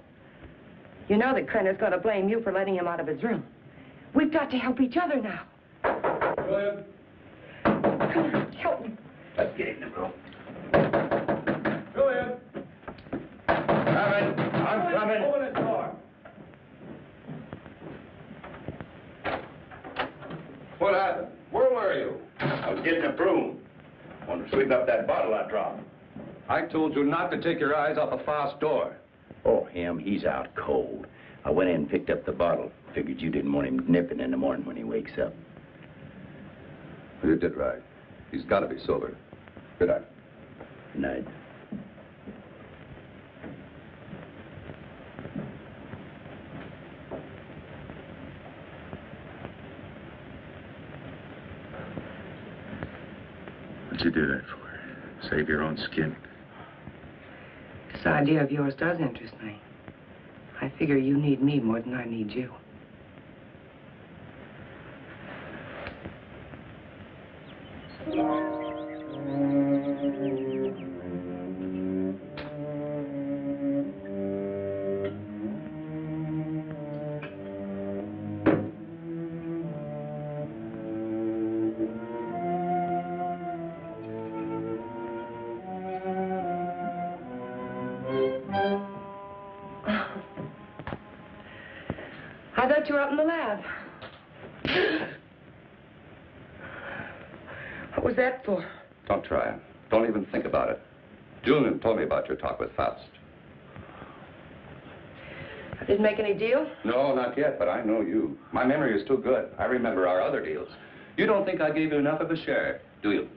You know that Crenner's going to blame you for letting him out of his room. We've got to help each other now. Julian. Come on, help me. Let's get in the room. Julian. Coming. I'm coming. Open this door. What happened? Where were you? I was getting a broom. Want to sweep up that bottle I dropped. I told you not to take your eyes off the Faust door. Oh, him, he's out cold. I went in and picked up the bottle. Figured you didn't want him nipping in the morning when he wakes up. You did right. He's got to be sober. Good night. Good night. What'd you do that for? Save your own skin? This idea of yours does interest me. I figure you need me more than I need you. I thought you were up in the lab. What was that for? Don't try it. Don't even think about it. Julian told me about your talk with Faust. I didn't make any deal? No, not yet, but I know you. My memory is too good. I remember our other deals. You don't think I gave you enough of a share, do you?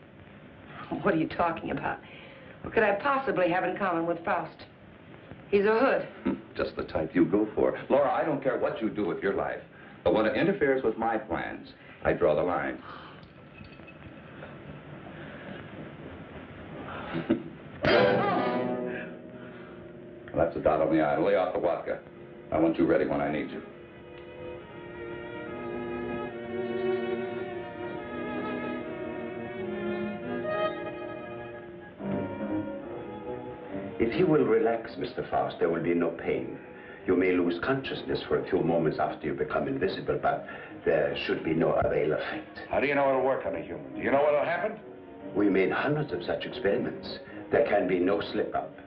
What are you talking about? What could I possibly have in common with Faust? He's a hood. Just the type you go for. Laura, I don't care what you do with your life. But when it interferes with my plans, I draw the line. Well, that's a dot on the I. Lay off the vodka. I want you ready when I need you. If you will relax, Mr. Faust, there will be no pain. You may lose consciousness for a few moments after you become invisible, but there should be no avail effect. How do you know it'll work on a human? Do you know what'll happen? We made hundreds of such experiments. There can be no slip-up.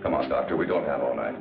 Come on, Doctor. We don't have all night.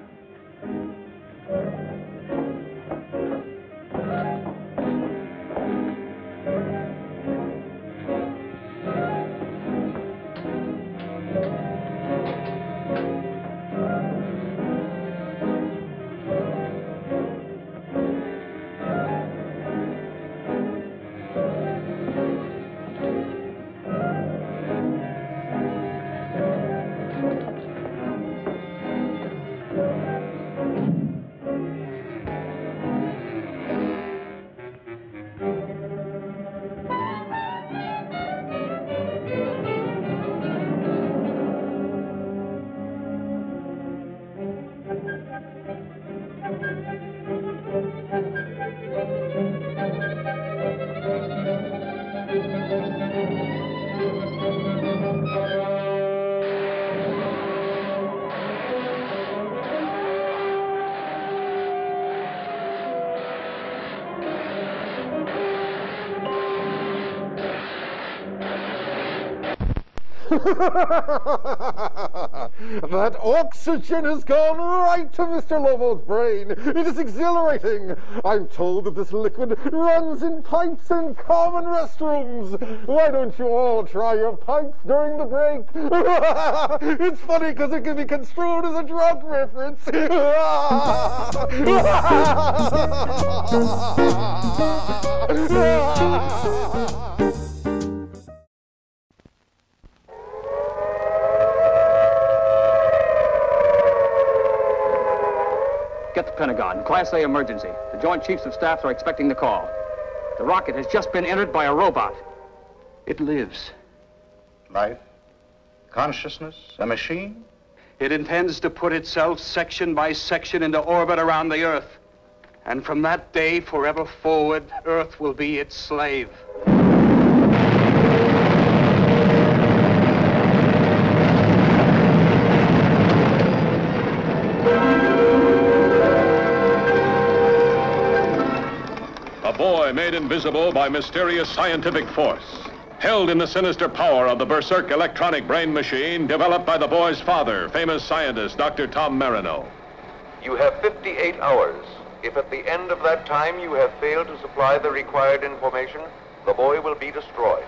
That oxygen has gone right to Mr. Lobo's brain. It is exhilarating. I'm told that this liquid runs in pipes in common restrooms. Why don't you all try your pipes during the break? It's funny because it can be construed as a drug reference. Get the Pentagon. Class A emergency. The Joint Chiefs of Staff are expecting the call. The rocket has just been entered by a robot. It lives. Life? Consciousness? A machine? It intends to put itself section by section into orbit around the Earth. And from that day forever forward, Earth will be its slave. A boy made invisible by mysterious scientific force. Held in the sinister power of the Berserk electronic brain machine developed by the boy's father, famous scientist Dr. Tom Marino. You have 58 hours. If at the end of that time you have failed to supply the required information, the boy will be destroyed.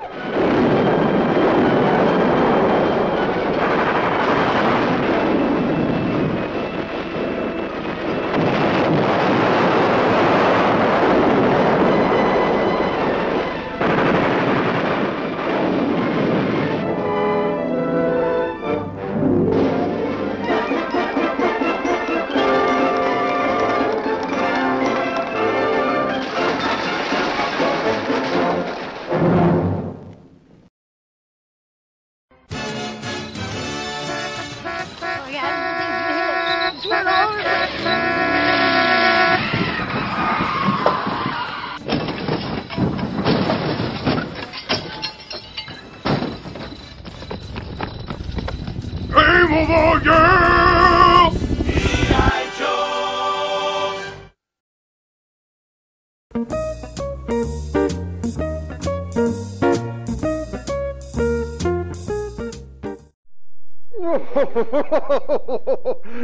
Game over, yeah! G.I.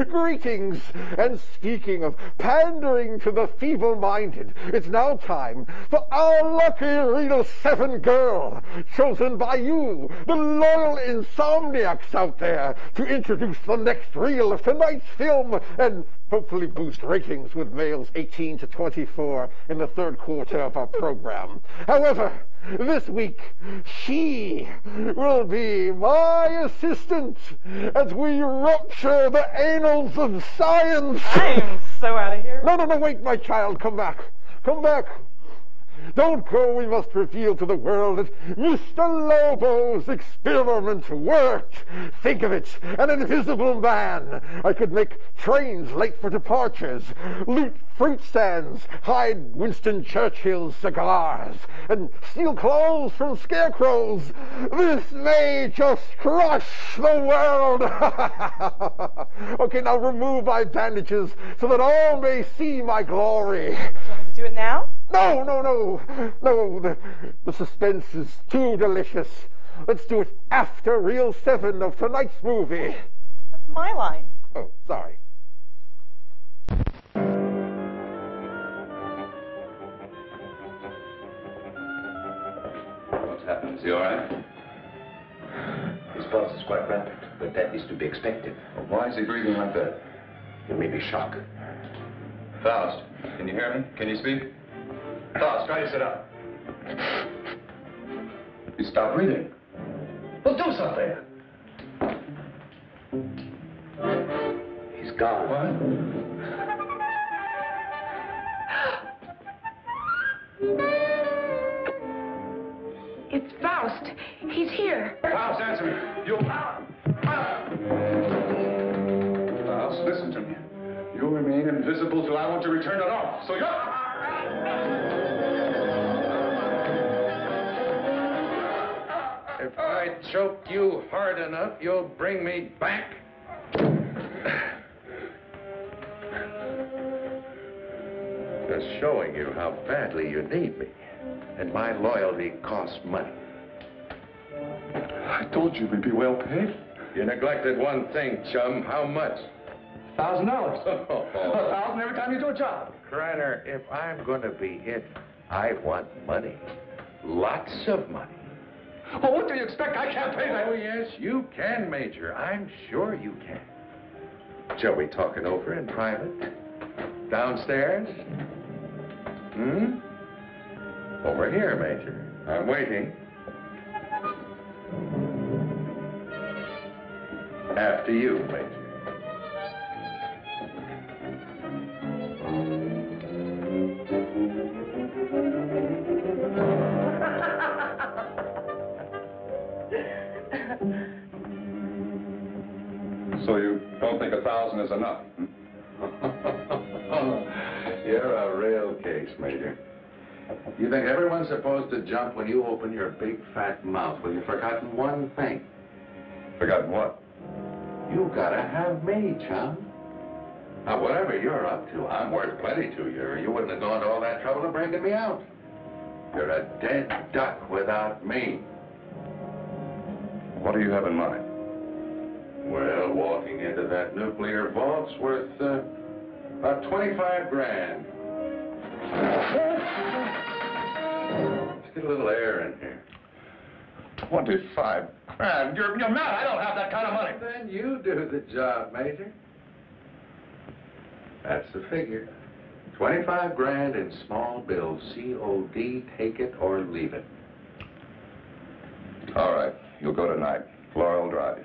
Greetings, and speaking of pandering to the feeble-minded, it's now time for our lucky Reel 7 girl, chosen by you, the loyal insomniacs out there, to introduce the next reel of tonight's film and hopefully boost ratings with males 18 to 24 in the third quarter of our program. However, this week, she will be my assistant as we rupture the annals of science. I am so out of here. No, wait, my child, come back. Come back. Don't go, we must reveal to the world that Mr. Lobo's experiment worked. Think of it, an invisible man. I could make trains late for departures, loot fruit stands, hide Winston Churchill's cigars, and steal clothes from scarecrows. This may just crush the world. Okay, now remove my bandages so that all may see my glory. Do you want me to do it now? No, the suspense is too delicious. Let's do it after Reel 7 of tonight's movie. That's my line. Oh, sorry. What's happened? Is he all right? His pulse is quite rapid, but that is to be expected. Well, why is he breathing like that? It may be shock. Faust, can you hear me? Can you speak? Faust, try to sit up. He stopped breathing. Well, do something. He's gone. It's Faust. He's here. Faust, answer me. You... Faust, listen to me. You'll remain invisible till I want to return it off. So you're... If I choke you hard enough, you'll bring me back. Just showing you how badly you need me. And my loyalty costs money. I told you we'd be well paid. You neglected one thing, chum. How much? $1,000. $1,000 every time you do a job. Krenner, if I'm going to be it, I want money. Lots of money. Oh, what do you expect? I can't pay that. Oh, yes, you can, Major. I'm sure you can. Shall we talk it over in private? Downstairs? Over here, Major. I'm waiting. After you, Major. So you don't think 1,000 is enough? You're a real case, Major. You think everyone's supposed to jump when you open your big fat mouth? Well, you've forgotten one thing. Forgotten what? You gotta have me, chum. Now, whatever you're up to, I'm worth plenty to you, or you wouldn't have gone to all that trouble of bringing me out. You're a dead duck without me. What do you have in mind? Well, walking into that nuclear vault's worth about 25 grand. Let's get a little air in here. 25 grand? You're mad. I don't have that kind of money. Then you do the job, Major. That's the figure. 25 grand in small bills. COD, take it or leave it. All right. You'll go tonight. Flora will drive you.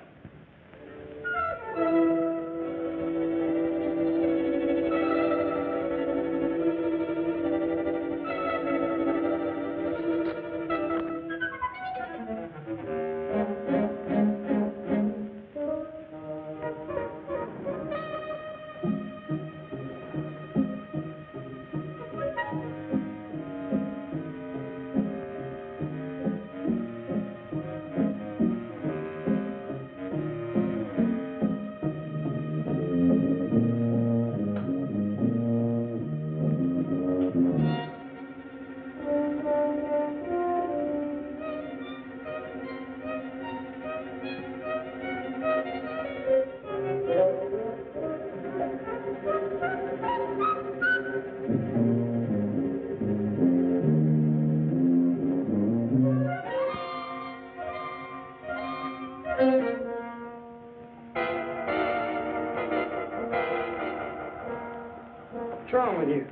What's wrong with you?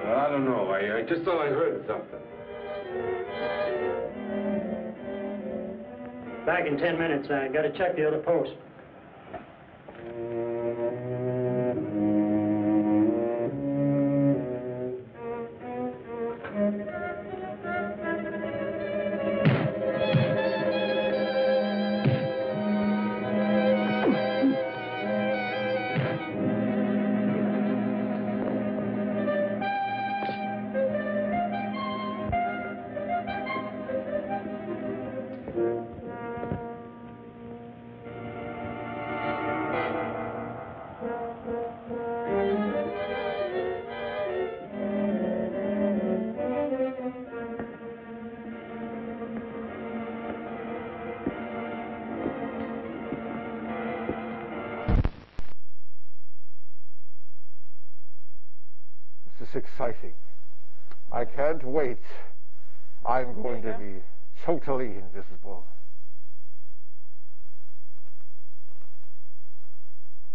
I don't know. I just thought I heard something. Back in 10 minutes. I got to check the other post. This is exciting. I can't wait. I'm going to be totally invisible.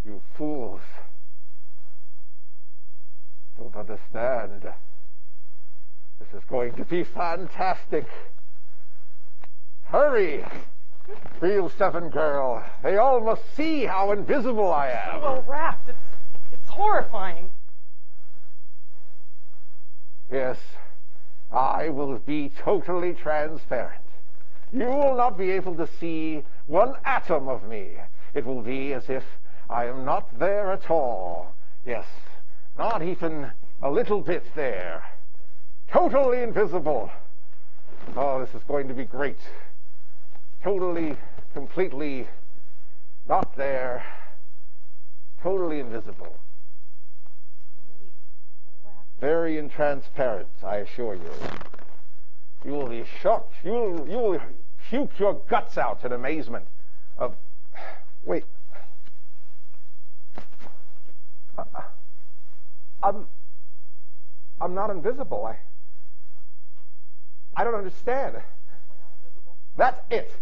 You fools don't understand. This is going to be fantastic. Hurry! Reel 7 girl. They all must see how invisible I am. So well wrapped. It's horrifying. Yes, I will be totally transparent. You will not be able to see one atom of me. It will be as if I am not there at all. Yes, not even a little bit there. Totally invisible. Oh, this is going to be great. Totally, completely not there. Totally invisible. Very intransparent, I assure you. You will be shocked. You will puke your guts out in amazement of... Wait. I'm not invisible. I don't understand. That's it.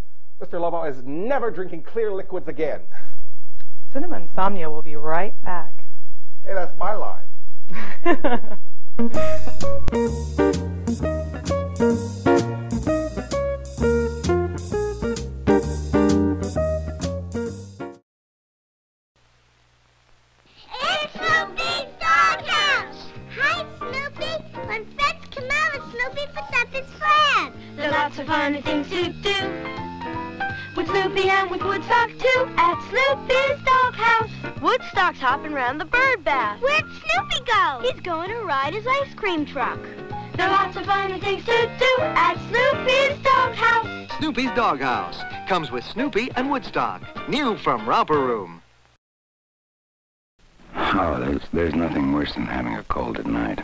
Mr. Lobo is never drinking clear liquids again. Cinema Insomnia will be right back. Hey, that's my line. It's Snoopy's Doghouse! Hi, Snoopy! When pets come out, Snoopy puts up his friend. There are lots of funny things to do with Snoopy and with Woodstock too at Snoopy's Doghouse. Woodstock's hopping around the bird bath. Where'd Snoopy go? He's going to ride his ice cream truck. There are lots of funny things to do at Snoopy's Doghouse. Snoopy's Doghouse comes with Snoopy and Woodstock, new from Romper Room. Oh, there's nothing worse than having a cold at night.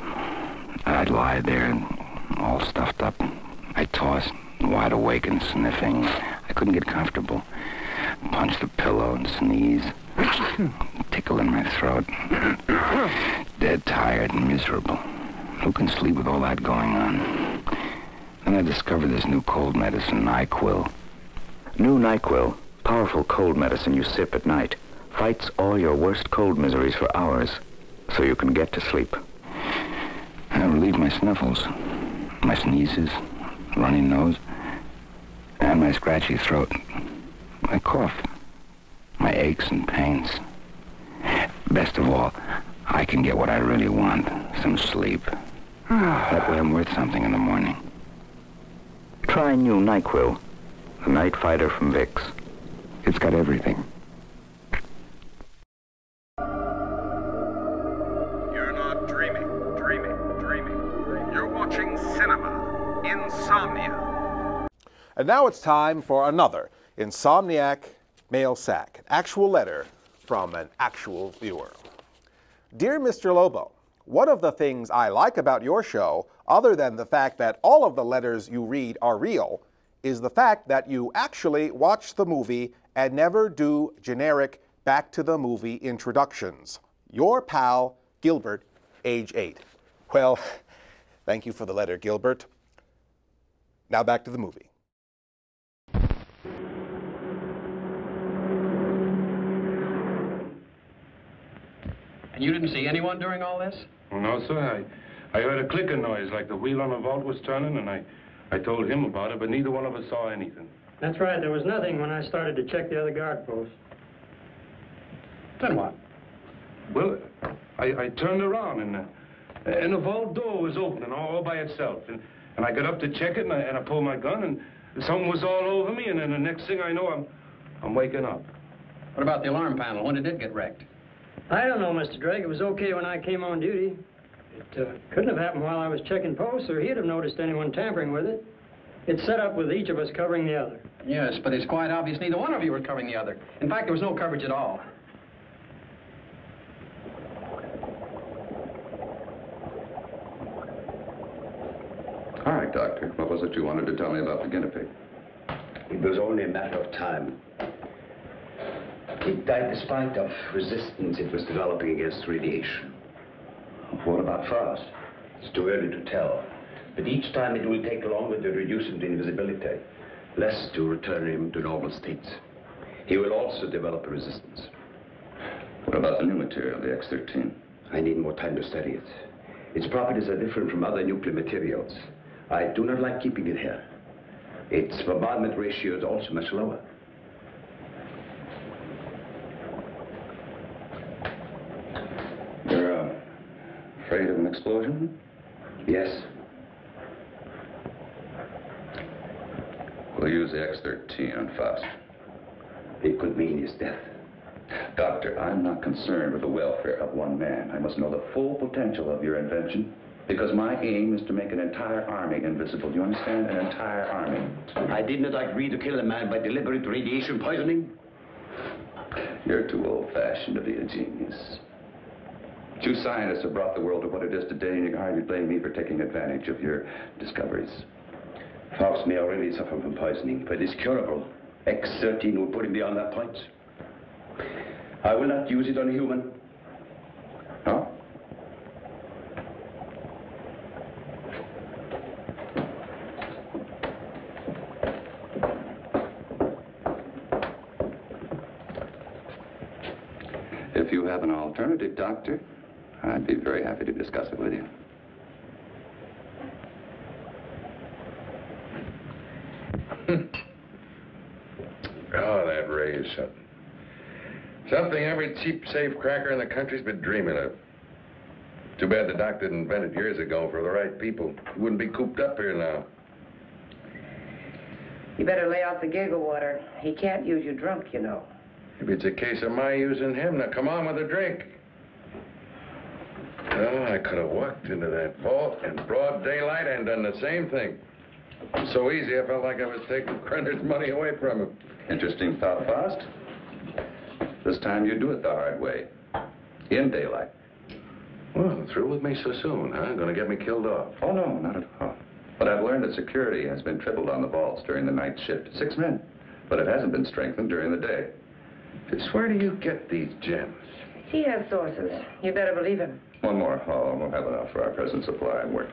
I'd lie there and all stuffed up. I'd toss, wide awake and sniffing. I couldn't get comfortable. Punch the pillow and sneeze. Tickle in my throat. Dead tired and miserable. Who can sleep with all that going on? Then I discovered this new cold medicine, NyQuil. New NyQuil, powerful cold medicine you sip at night, fights all your worst cold miseries for hours, so you can get to sleep. I relieve my sniffles, my sneezes, runny nose, and my scratchy throat, my cough, my aches and pains. Best of all, I can get what I really want, some sleep. That way I'm worth something in the morning. Try new NyQuil, the night fighter from Vicks. It's got everything. You're not dreaming. You're watching cinema. Insomnia. And now it's time for another Insomniac mail sack, an actual letter from an actual viewer. Dear Mr. Lobo, one of the things I like about your show, other than the fact that all of the letters you read are real, is the fact that you actually watch the movie and never do generic back-to-the-movie introductions. Your pal, Gilbert, age 8. Well, thank you for the letter, Gilbert. Now back to the movie. And you didn't see anyone during all this? No, sir. I heard a clicking noise like the wheel on a vault was turning, and I told him about it, but neither one of us saw anything. That's right. There was nothing when I started to check the other guard posts. Then what? Well, I turned around, and the vault door was opening all by itself. And I got up to check it, and I pulled my gun, and something was all over me, and then the next thing I know, I'm waking up. What about the alarm panel? When did it get wrecked? I don't know, Mr. Drake. It was okay when I came on duty. It couldn't have happened while I was checking posts, or he'd have noticed anyone tampering with it. It's set up with each of us covering the other. Yes, but it's quite obvious neither one of you were covering the other. In fact, there was no coverage at all. All right, Doctor. What was it you wanted to tell me about the guinea pig? It was only a matter of time. It died despite of resistance it was developing against radiation. What about frost? It's too early to tell. But each time it will take longer to reduce him to invisibility, less to return him to normal states. He will also develop a resistance. What about the new material, the X-13? I need more time to study it. Its properties are different from other nuclear materials. I do not like keeping it here. Its bombardment ratio is also much lower. You're afraid of an explosion? Yes. We'll use the X-13 on Faust. It could mean his death. Doctor, I'm not concerned with the welfare of one man. I must know the full potential of your invention, because my aim is to make an entire army invisible. Do you understand? An entire army. I did not agree to kill a man by deliberate radiation poisoning. You're too old-fashioned to be a genius. You scientists have brought the world to what it is today, and you can hardly blame me for taking advantage of your discoveries. Faust may already suffer from poisoning, but it's curable. X13 will put him beyond that point. I will not use it on a human. No? If you have an alternative, Doctor, I'd be very happy to discuss it with you. Oh, that Ray is something. Something every cheap safe-cracker in the country's been dreaming of. Too bad the doc didn't invent it years ago for the right people. He wouldn't be cooped up here now. You better lay off the giggle water. He can't use you drunk, you know. If it's a case of my using him, now come on with a drink. Oh, I could have walked into that vault in broad daylight and done the same thing. It was so easy, I felt like I was taking Krenner's money away from him. Interesting thought, Faust. This time you do it the hard way. In daylight. Well, through with me so soon, huh? Gonna get me killed off? Oh, no, not at all. But I've learned that security has been tripled on the vaults during the night shift. 6 men. But it hasn't been strengthened during the day. Just where do you get these gems? He has sources. You better believe him. One more haul, and we'll have enough for our present supply and work.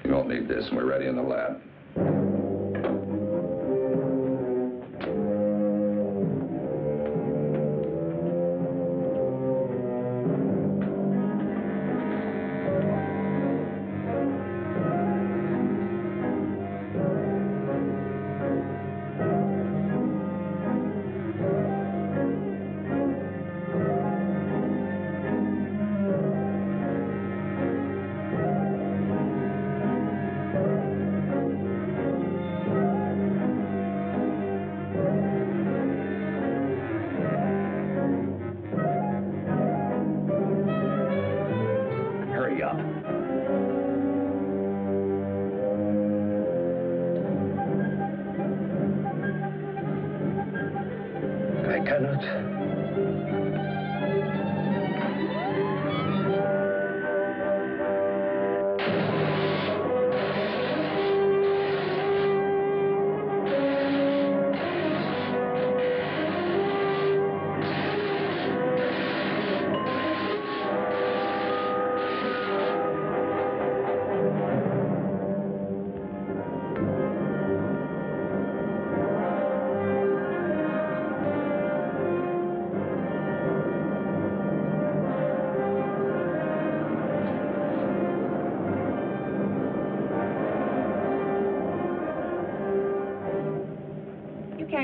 You won't need this, and we're ready in the lab.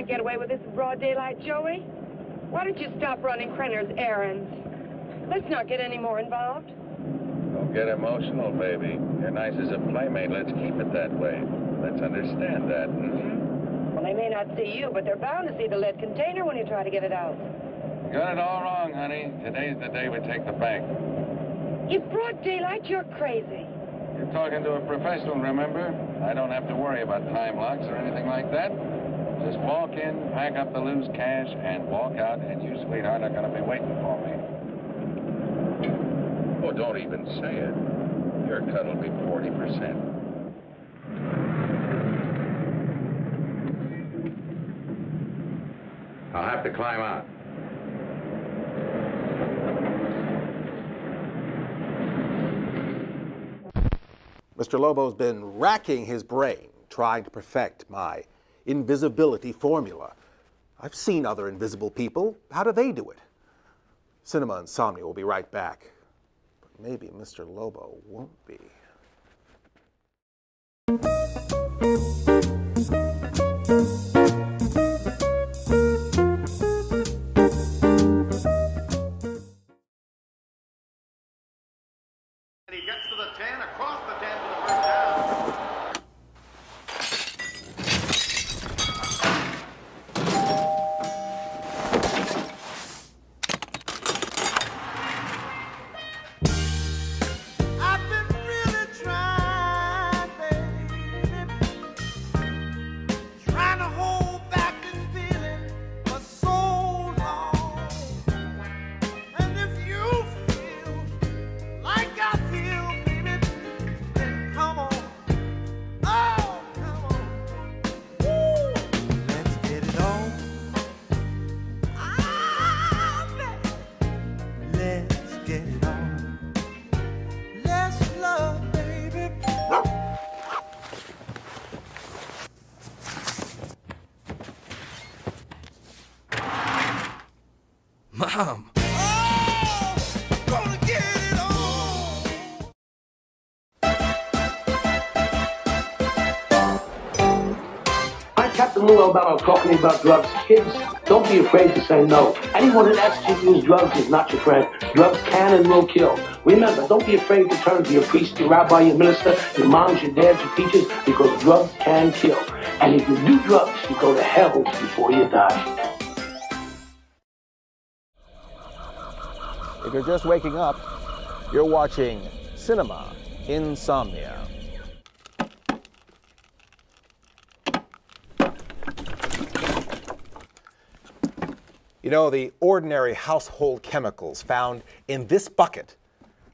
Get away with this in broad daylight, Joey? Why don't you stop running Krenner's errands? Let's not get any more involved. Don't get emotional, baby. You're nice as a playmate. Let's keep it that way. Let's understand that, Well, they may not see you, but they're bound to see the lead container when you try to get it out. Got it all wrong, honey. Today's the day we take the bank. In broad daylight, you're crazy. You're talking to a professional, remember? I don't have to worry about time locks or anything like that. Just walk in, pack up the loose cash, and walk out, and you, sweetheart, are going to be waiting for me. Oh, don't even say it. Your cut will be 40%. I'll have to climb out. Mr. Lobo's been racking his brain trying to perfect my invisibility formula. I've seen other invisible people. How do they do it? Cinema Insomnia will be right back. But maybe Mr. Lobo won't be. He gets to the 10, across the 10 for the first down. I've been really trying, baby. Mom! Captain Lou Albano talking about drugs. Kids, don't be afraid to say no. Anyone that asks you to use drugs is not your friend. Drugs can and will kill. Remember, don't be afraid to turn to your priest, your rabbi, your minister, your moms, your dads, your teachers, because drugs can kill. And if you do drugs, you go to hell before you die. If you're just waking up, you're watching Cinema Insomnia. You know, the ordinary household chemicals found in this bucket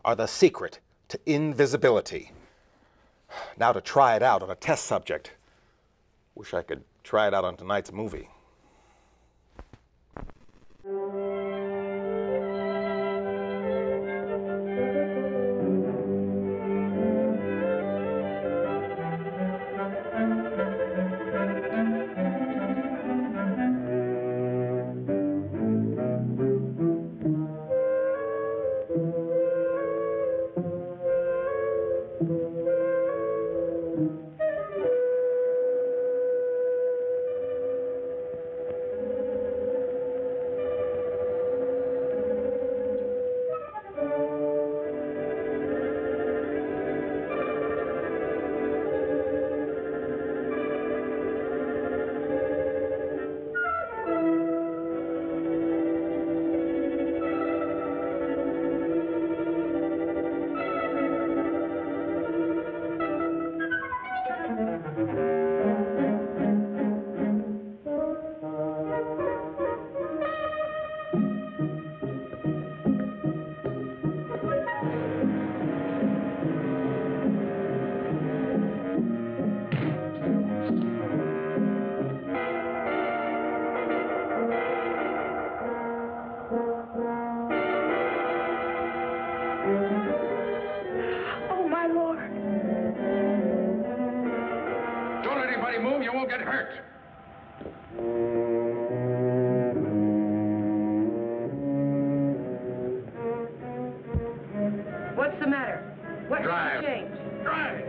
are the secret to invisibility. Now to try it out on a test subject. Wish I could try it out on tonight's movie. What's the matter? What has changed? Drive!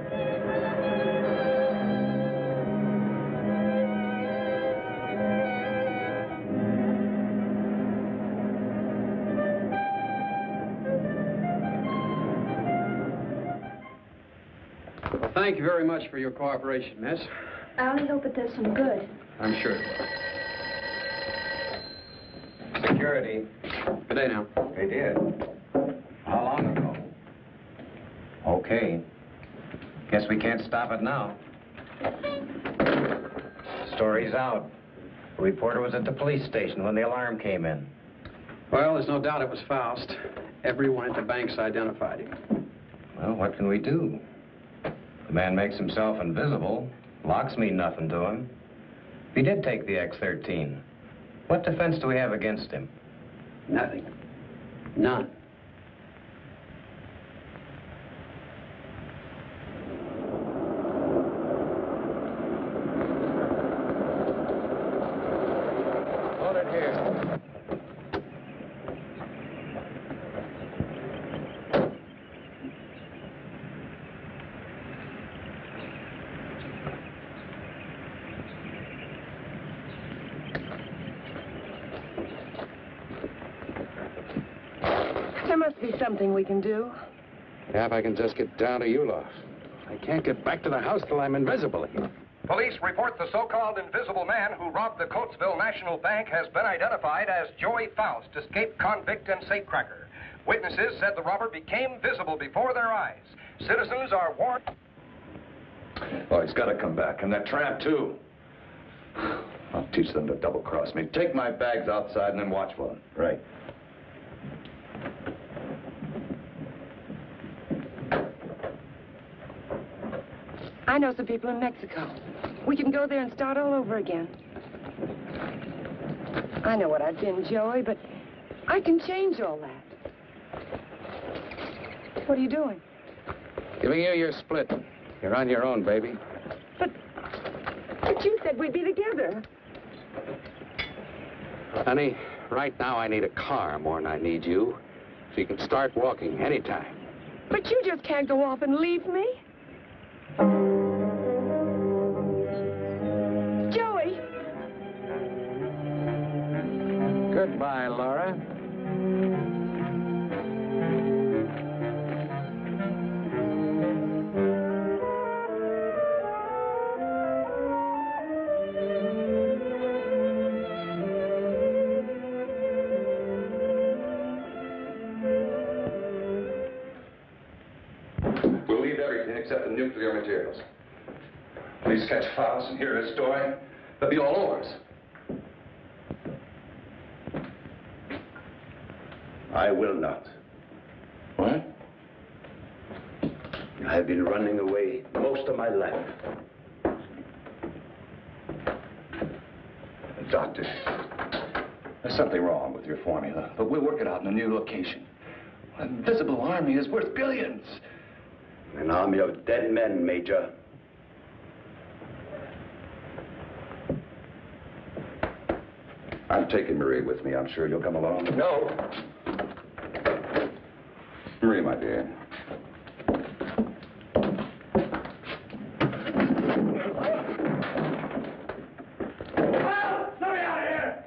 Well, thank you very much for your cooperation, miss. I only hope it does some good. I'm sure. Security. Good day now. They did. How long ago? Okay. Guess we can't stop it now. Story's out. The reporter was at the police station when the alarm came in. Well, there's no doubt it was Faust. Everyone at the bank's identified him. Well, what can we do? The man makes himself invisible. Locks mean nothing to him. If he did take the X-13, what defense do we have against him? Nothing. None. Hold it here. There must be something we can do. Yeah, if I can just get down to Ulof. I can't get back to the house till I'm invisible again. Police report the so-called invisible man who robbed the Coatesville National Bank has been identified as Joey Faust, escaped convict and safecracker. Witnesses said the robber became visible before their eyes. Citizens are warned. Oh, he's got to come back, and that tramp, too. I'll teach them to double-cross me. Take my bags outside and then watch for them. Right. I know some people in Mexico. We can go there and start all over again. I know what I've been, Joey, but I can change all that. What are you doing? Giving you your split. You're on your own, baby. But you said we'd be together. Honey, right now I need a car more than I need you. So you can start walking anytime. But you just can't go off and leave me. Joey! Goodbye, Laura. We'll leave everything except the nuclear materials. Please catch Faust and hear his story. They'll be all over us. I will not. What? I've been running away most of my life. Doctor, there's something wrong with your formula, but we'll work it out in a new location. An invisible army is worth billions. An army of dead men, Major. I'm taking Marie with me. I'm sure you'll come along. No. Marie, my dear. Let me out of here!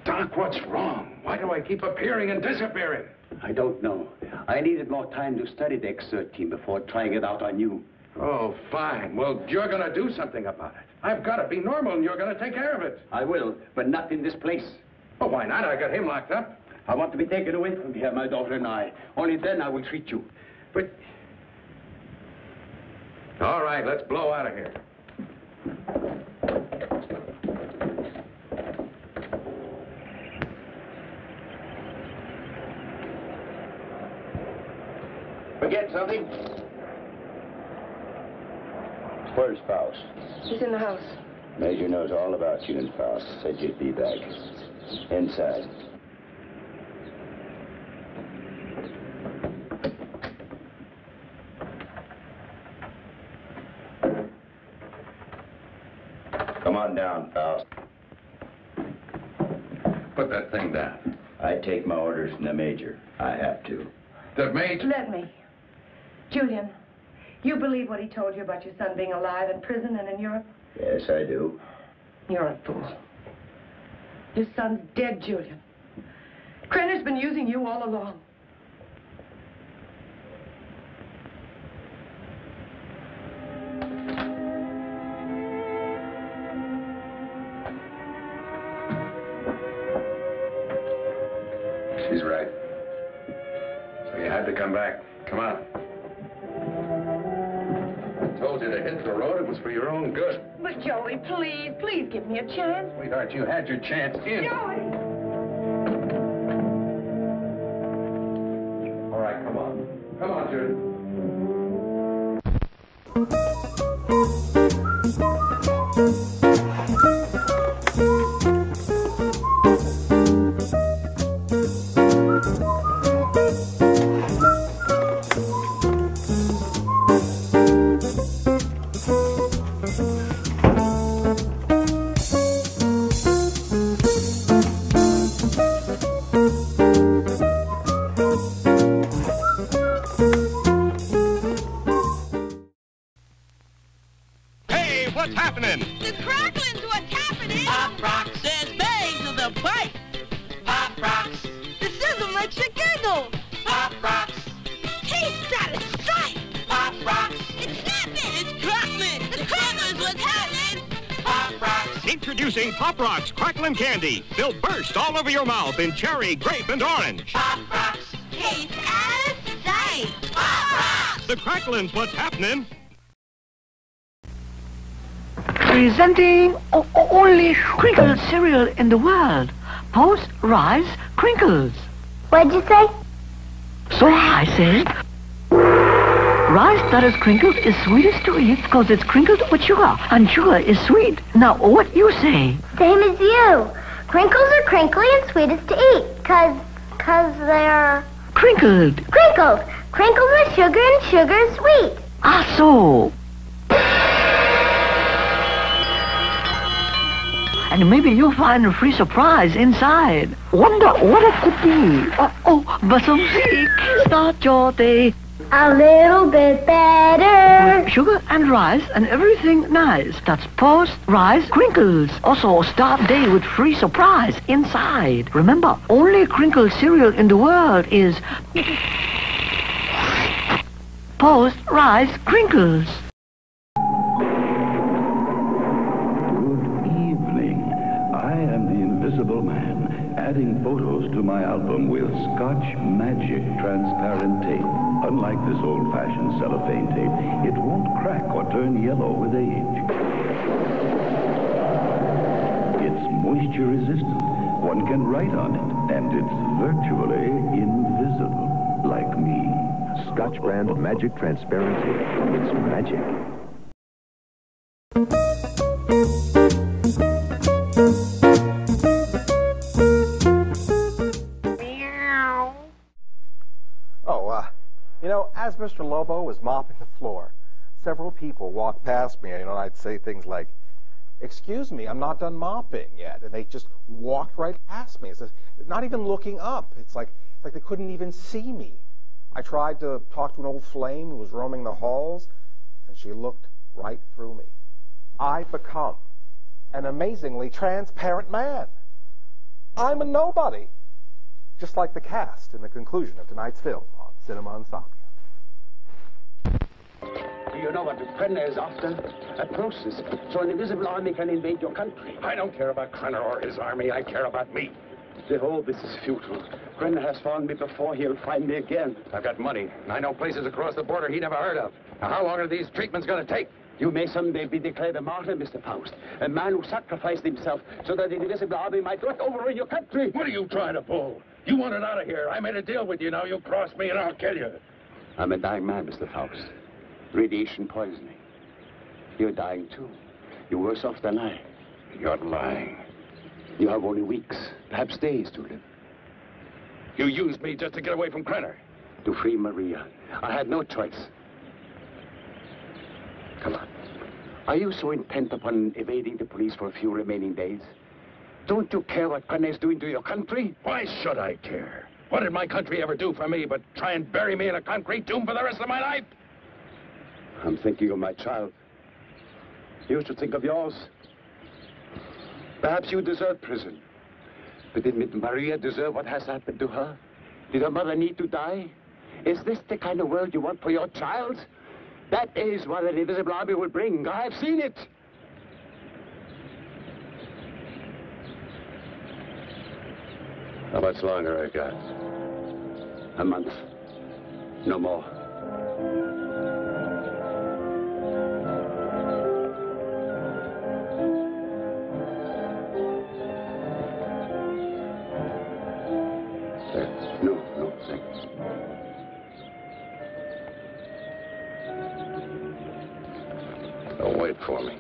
Doc, what's wrong? Why do I keep appearing and disappearing? I don't know. I needed more time to study the X-13 before trying it out on you. Oh, fine. Well, you're going to do something about it. I've got to be normal, and you're going to take care of it. I will, but not in this place. Well, why not? I got him locked up. I want to be taken away from here, my daughter and I. Only then I will treat you. But... All right, let's blow out of here. Forget something? Where's Faust? He's in the house. Major knows all about you and Faust. Said you'd be back. Inside. Come on down, Faust. Put that thing down. I take my orders from the Major. I have to. The Major? Let me. Julian, you believe what he told you about your son being alive in prison and in Europe? Yes, I do. You're a fool. Your son's dead, Julian. Krenner's been using you all along. She's right. So you had to come back. Come on. I told you to hit the road. It was for your own good. But Joey, please give me a chance. Sweetheart, you had your chance in. Joey! All right, come on. Come on, Judy. What's happening? The crackling's what's happening. Pop rocks. There's bangs of the bite. Pop rocks. The sizzle makes you giggle. Pop rocks. Taste satisfying. Pop rocks. It's snapping. It's crackling. The crackling's what's happening. Pop rocks. Introducing Pop Rocks Cracklin' Candy. They'll burst all over your mouth in cherry, grape, and orange. Pop rocks. Taste satisfying. Pop rocks. The Cracklin's what's happening. Presenting only crinkle cereal in the world. Post-rise crinkles. What'd you say? So I said, rice that is crinkled is sweetest to eat because it's crinkled with sugar, and sugar is sweet. Now, what you say? Same as you. Crinkles are crinkly and sweetest to eat, cause they're... Crinkled. Crinkled. Crinkled with sugar and sugar is sweet. Ah, so. and maybe you'll find a free surprise inside. Wonder what it could be. But some music, start your day. A little bit better. With sugar and rice and everything nice. That's Post Rice Crinkles. Also, start day with free surprise inside. Remember, only crinkle cereal in the world is Post Rice Crinkles. I am the Invisible Man, adding photos to my album with Scotch Magic transparent tape. Unlike this old-fashioned cellophane tape, it won't crack or turn yellow with age. It's moisture-resistant. One can write on it, and it's virtually invisible, like me. Scotch brand Magic transparent tape. It's magic. As Mr. Lobo was mopping the floor, several people walked past me, and I'd say things like, "Excuse me, I'm not done mopping yet," and they just walked right past me. It's not even looking up. It's like they couldn't even see me. I tried to talk to an old flame who was roaming the halls, and she looked right through me. I've become an amazingly transparent man. I'm a nobody, just like the cast in the conclusion of tonight's film on Cinema Insomnia. Do you know what the Krenner is after? A process, so an invisible army can invade your country. I don't care about Krenner or his army. I care about me. The whole this is futile. Krenner has found me before. He'll find me again. I've got money. I know places across the border he never heard of. Now, how long are these treatments going to take? You may someday be declared a martyr, Mr. Faust. A man who sacrificed himself so that the invisible army might look over in your country. What are you trying to pull? You want it out of here. I made a deal with you. Now you cross me and I'll kill you. I'm a dying man, Mr. Faust. Radiation poisoning. You're dying, too. You're worse off than I. You're lying. You have only weeks, perhaps days to live. You used me just to get away from Krenner. To free Maria. I had no choice. Come on. Are you so intent upon evading the police for a few remaining days? Don't you care what Krenner is doing to your country? Why should I care? What did my country ever do for me but try and bury me in a concrete tomb for the rest of my life? I'm thinking of my child. You should think of yours. Perhaps you deserve prison. But did Maria deserve what has happened to her? Did her mother need to die? Is this the kind of world you want for your child? That is what an invisible army will bring. I've seen it. How much longer I got? A month. No more. No, thanks. Don't wait for me.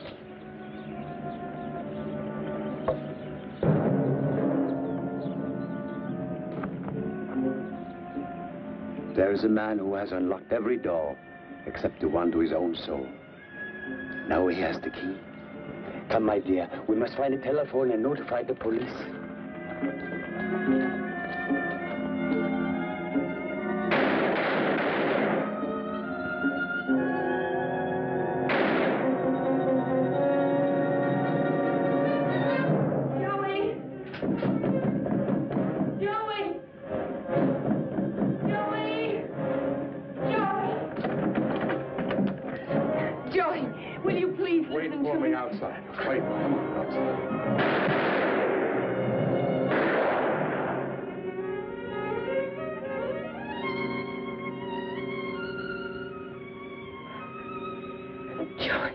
There is a man who has unlocked every door except the one to his own soul. Now he has the key. Come, my dear, we must find a telephone and notify the police. Wait for me outside. Wait, come on, outside. Joey.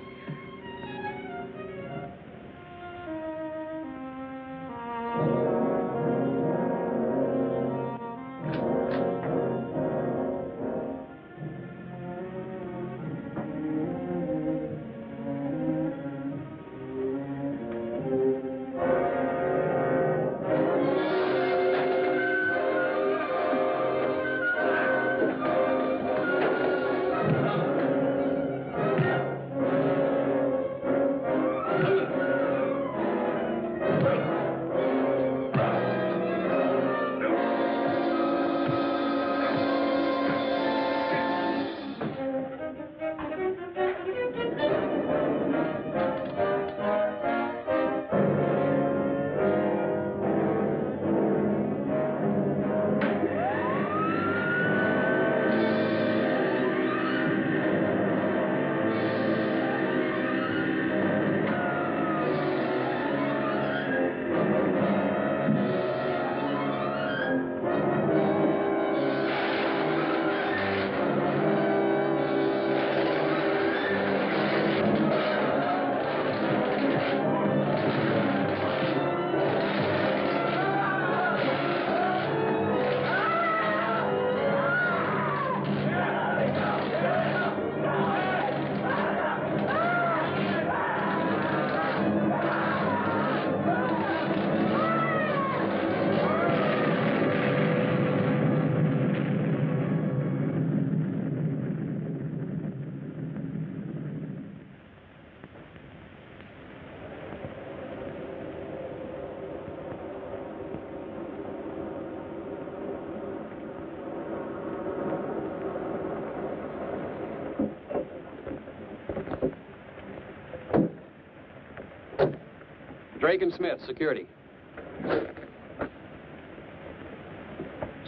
Drake and Smith, security.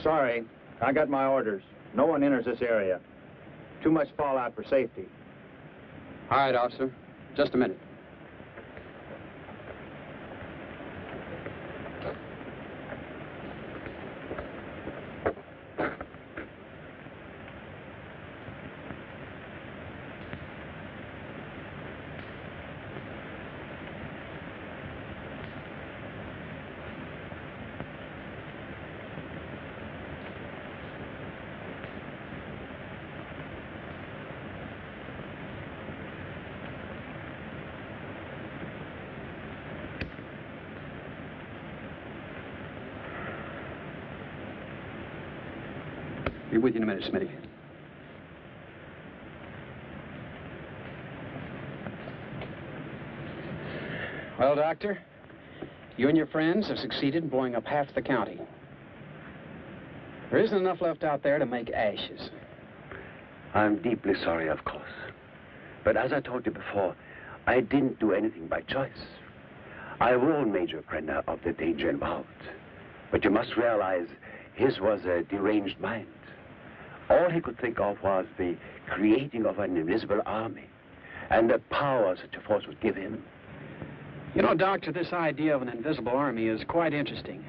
Sorry, I got my orders. No one enters this area. Too much fallout for safety. All right, officer. Just a minute. Be with you in a minute, Smitty. Well, Doctor, you and your friends have succeeded in blowing up half the county. There isn't enough left out there to make ashes. I'm deeply sorry, of course. But as I told you before, I didn't do anything by choice. I warned Major Krenner of the danger involved. But you must realize his was a deranged mind. All he could think of was the creating of an invisible army and the power such a force would give him. You know, Doctor, this idea of an invisible army is quite interesting.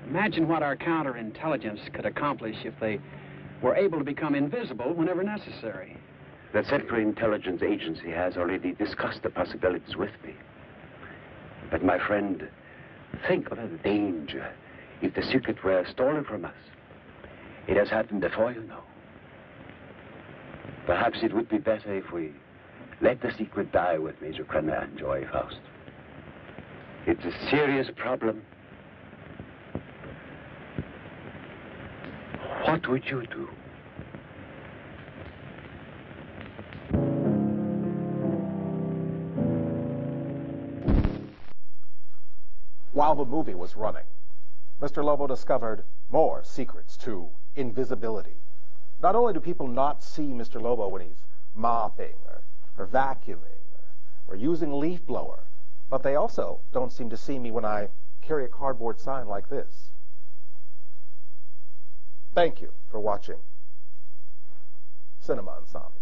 Imagine what our counterintelligence could accomplish if they were able to become invisible whenever necessary. The Central Intelligence Agency has already discussed the possibilities with me. But my friend, think of the danger if the secret were stolen from us. It has happened before, you know. Perhaps it would be better if we let the secret die with Major Krenner and Joy Faust. It's a serious problem. What would you do? While the movie was running, Mr. Lobo discovered more secrets to invisibility. Not only do people not see Mr. Lobo when he's mopping or vacuuming or using a leaf blower, but they also don't seem to see me when I carry a cardboard sign like this. Thank you for watching Cinema Insomnia.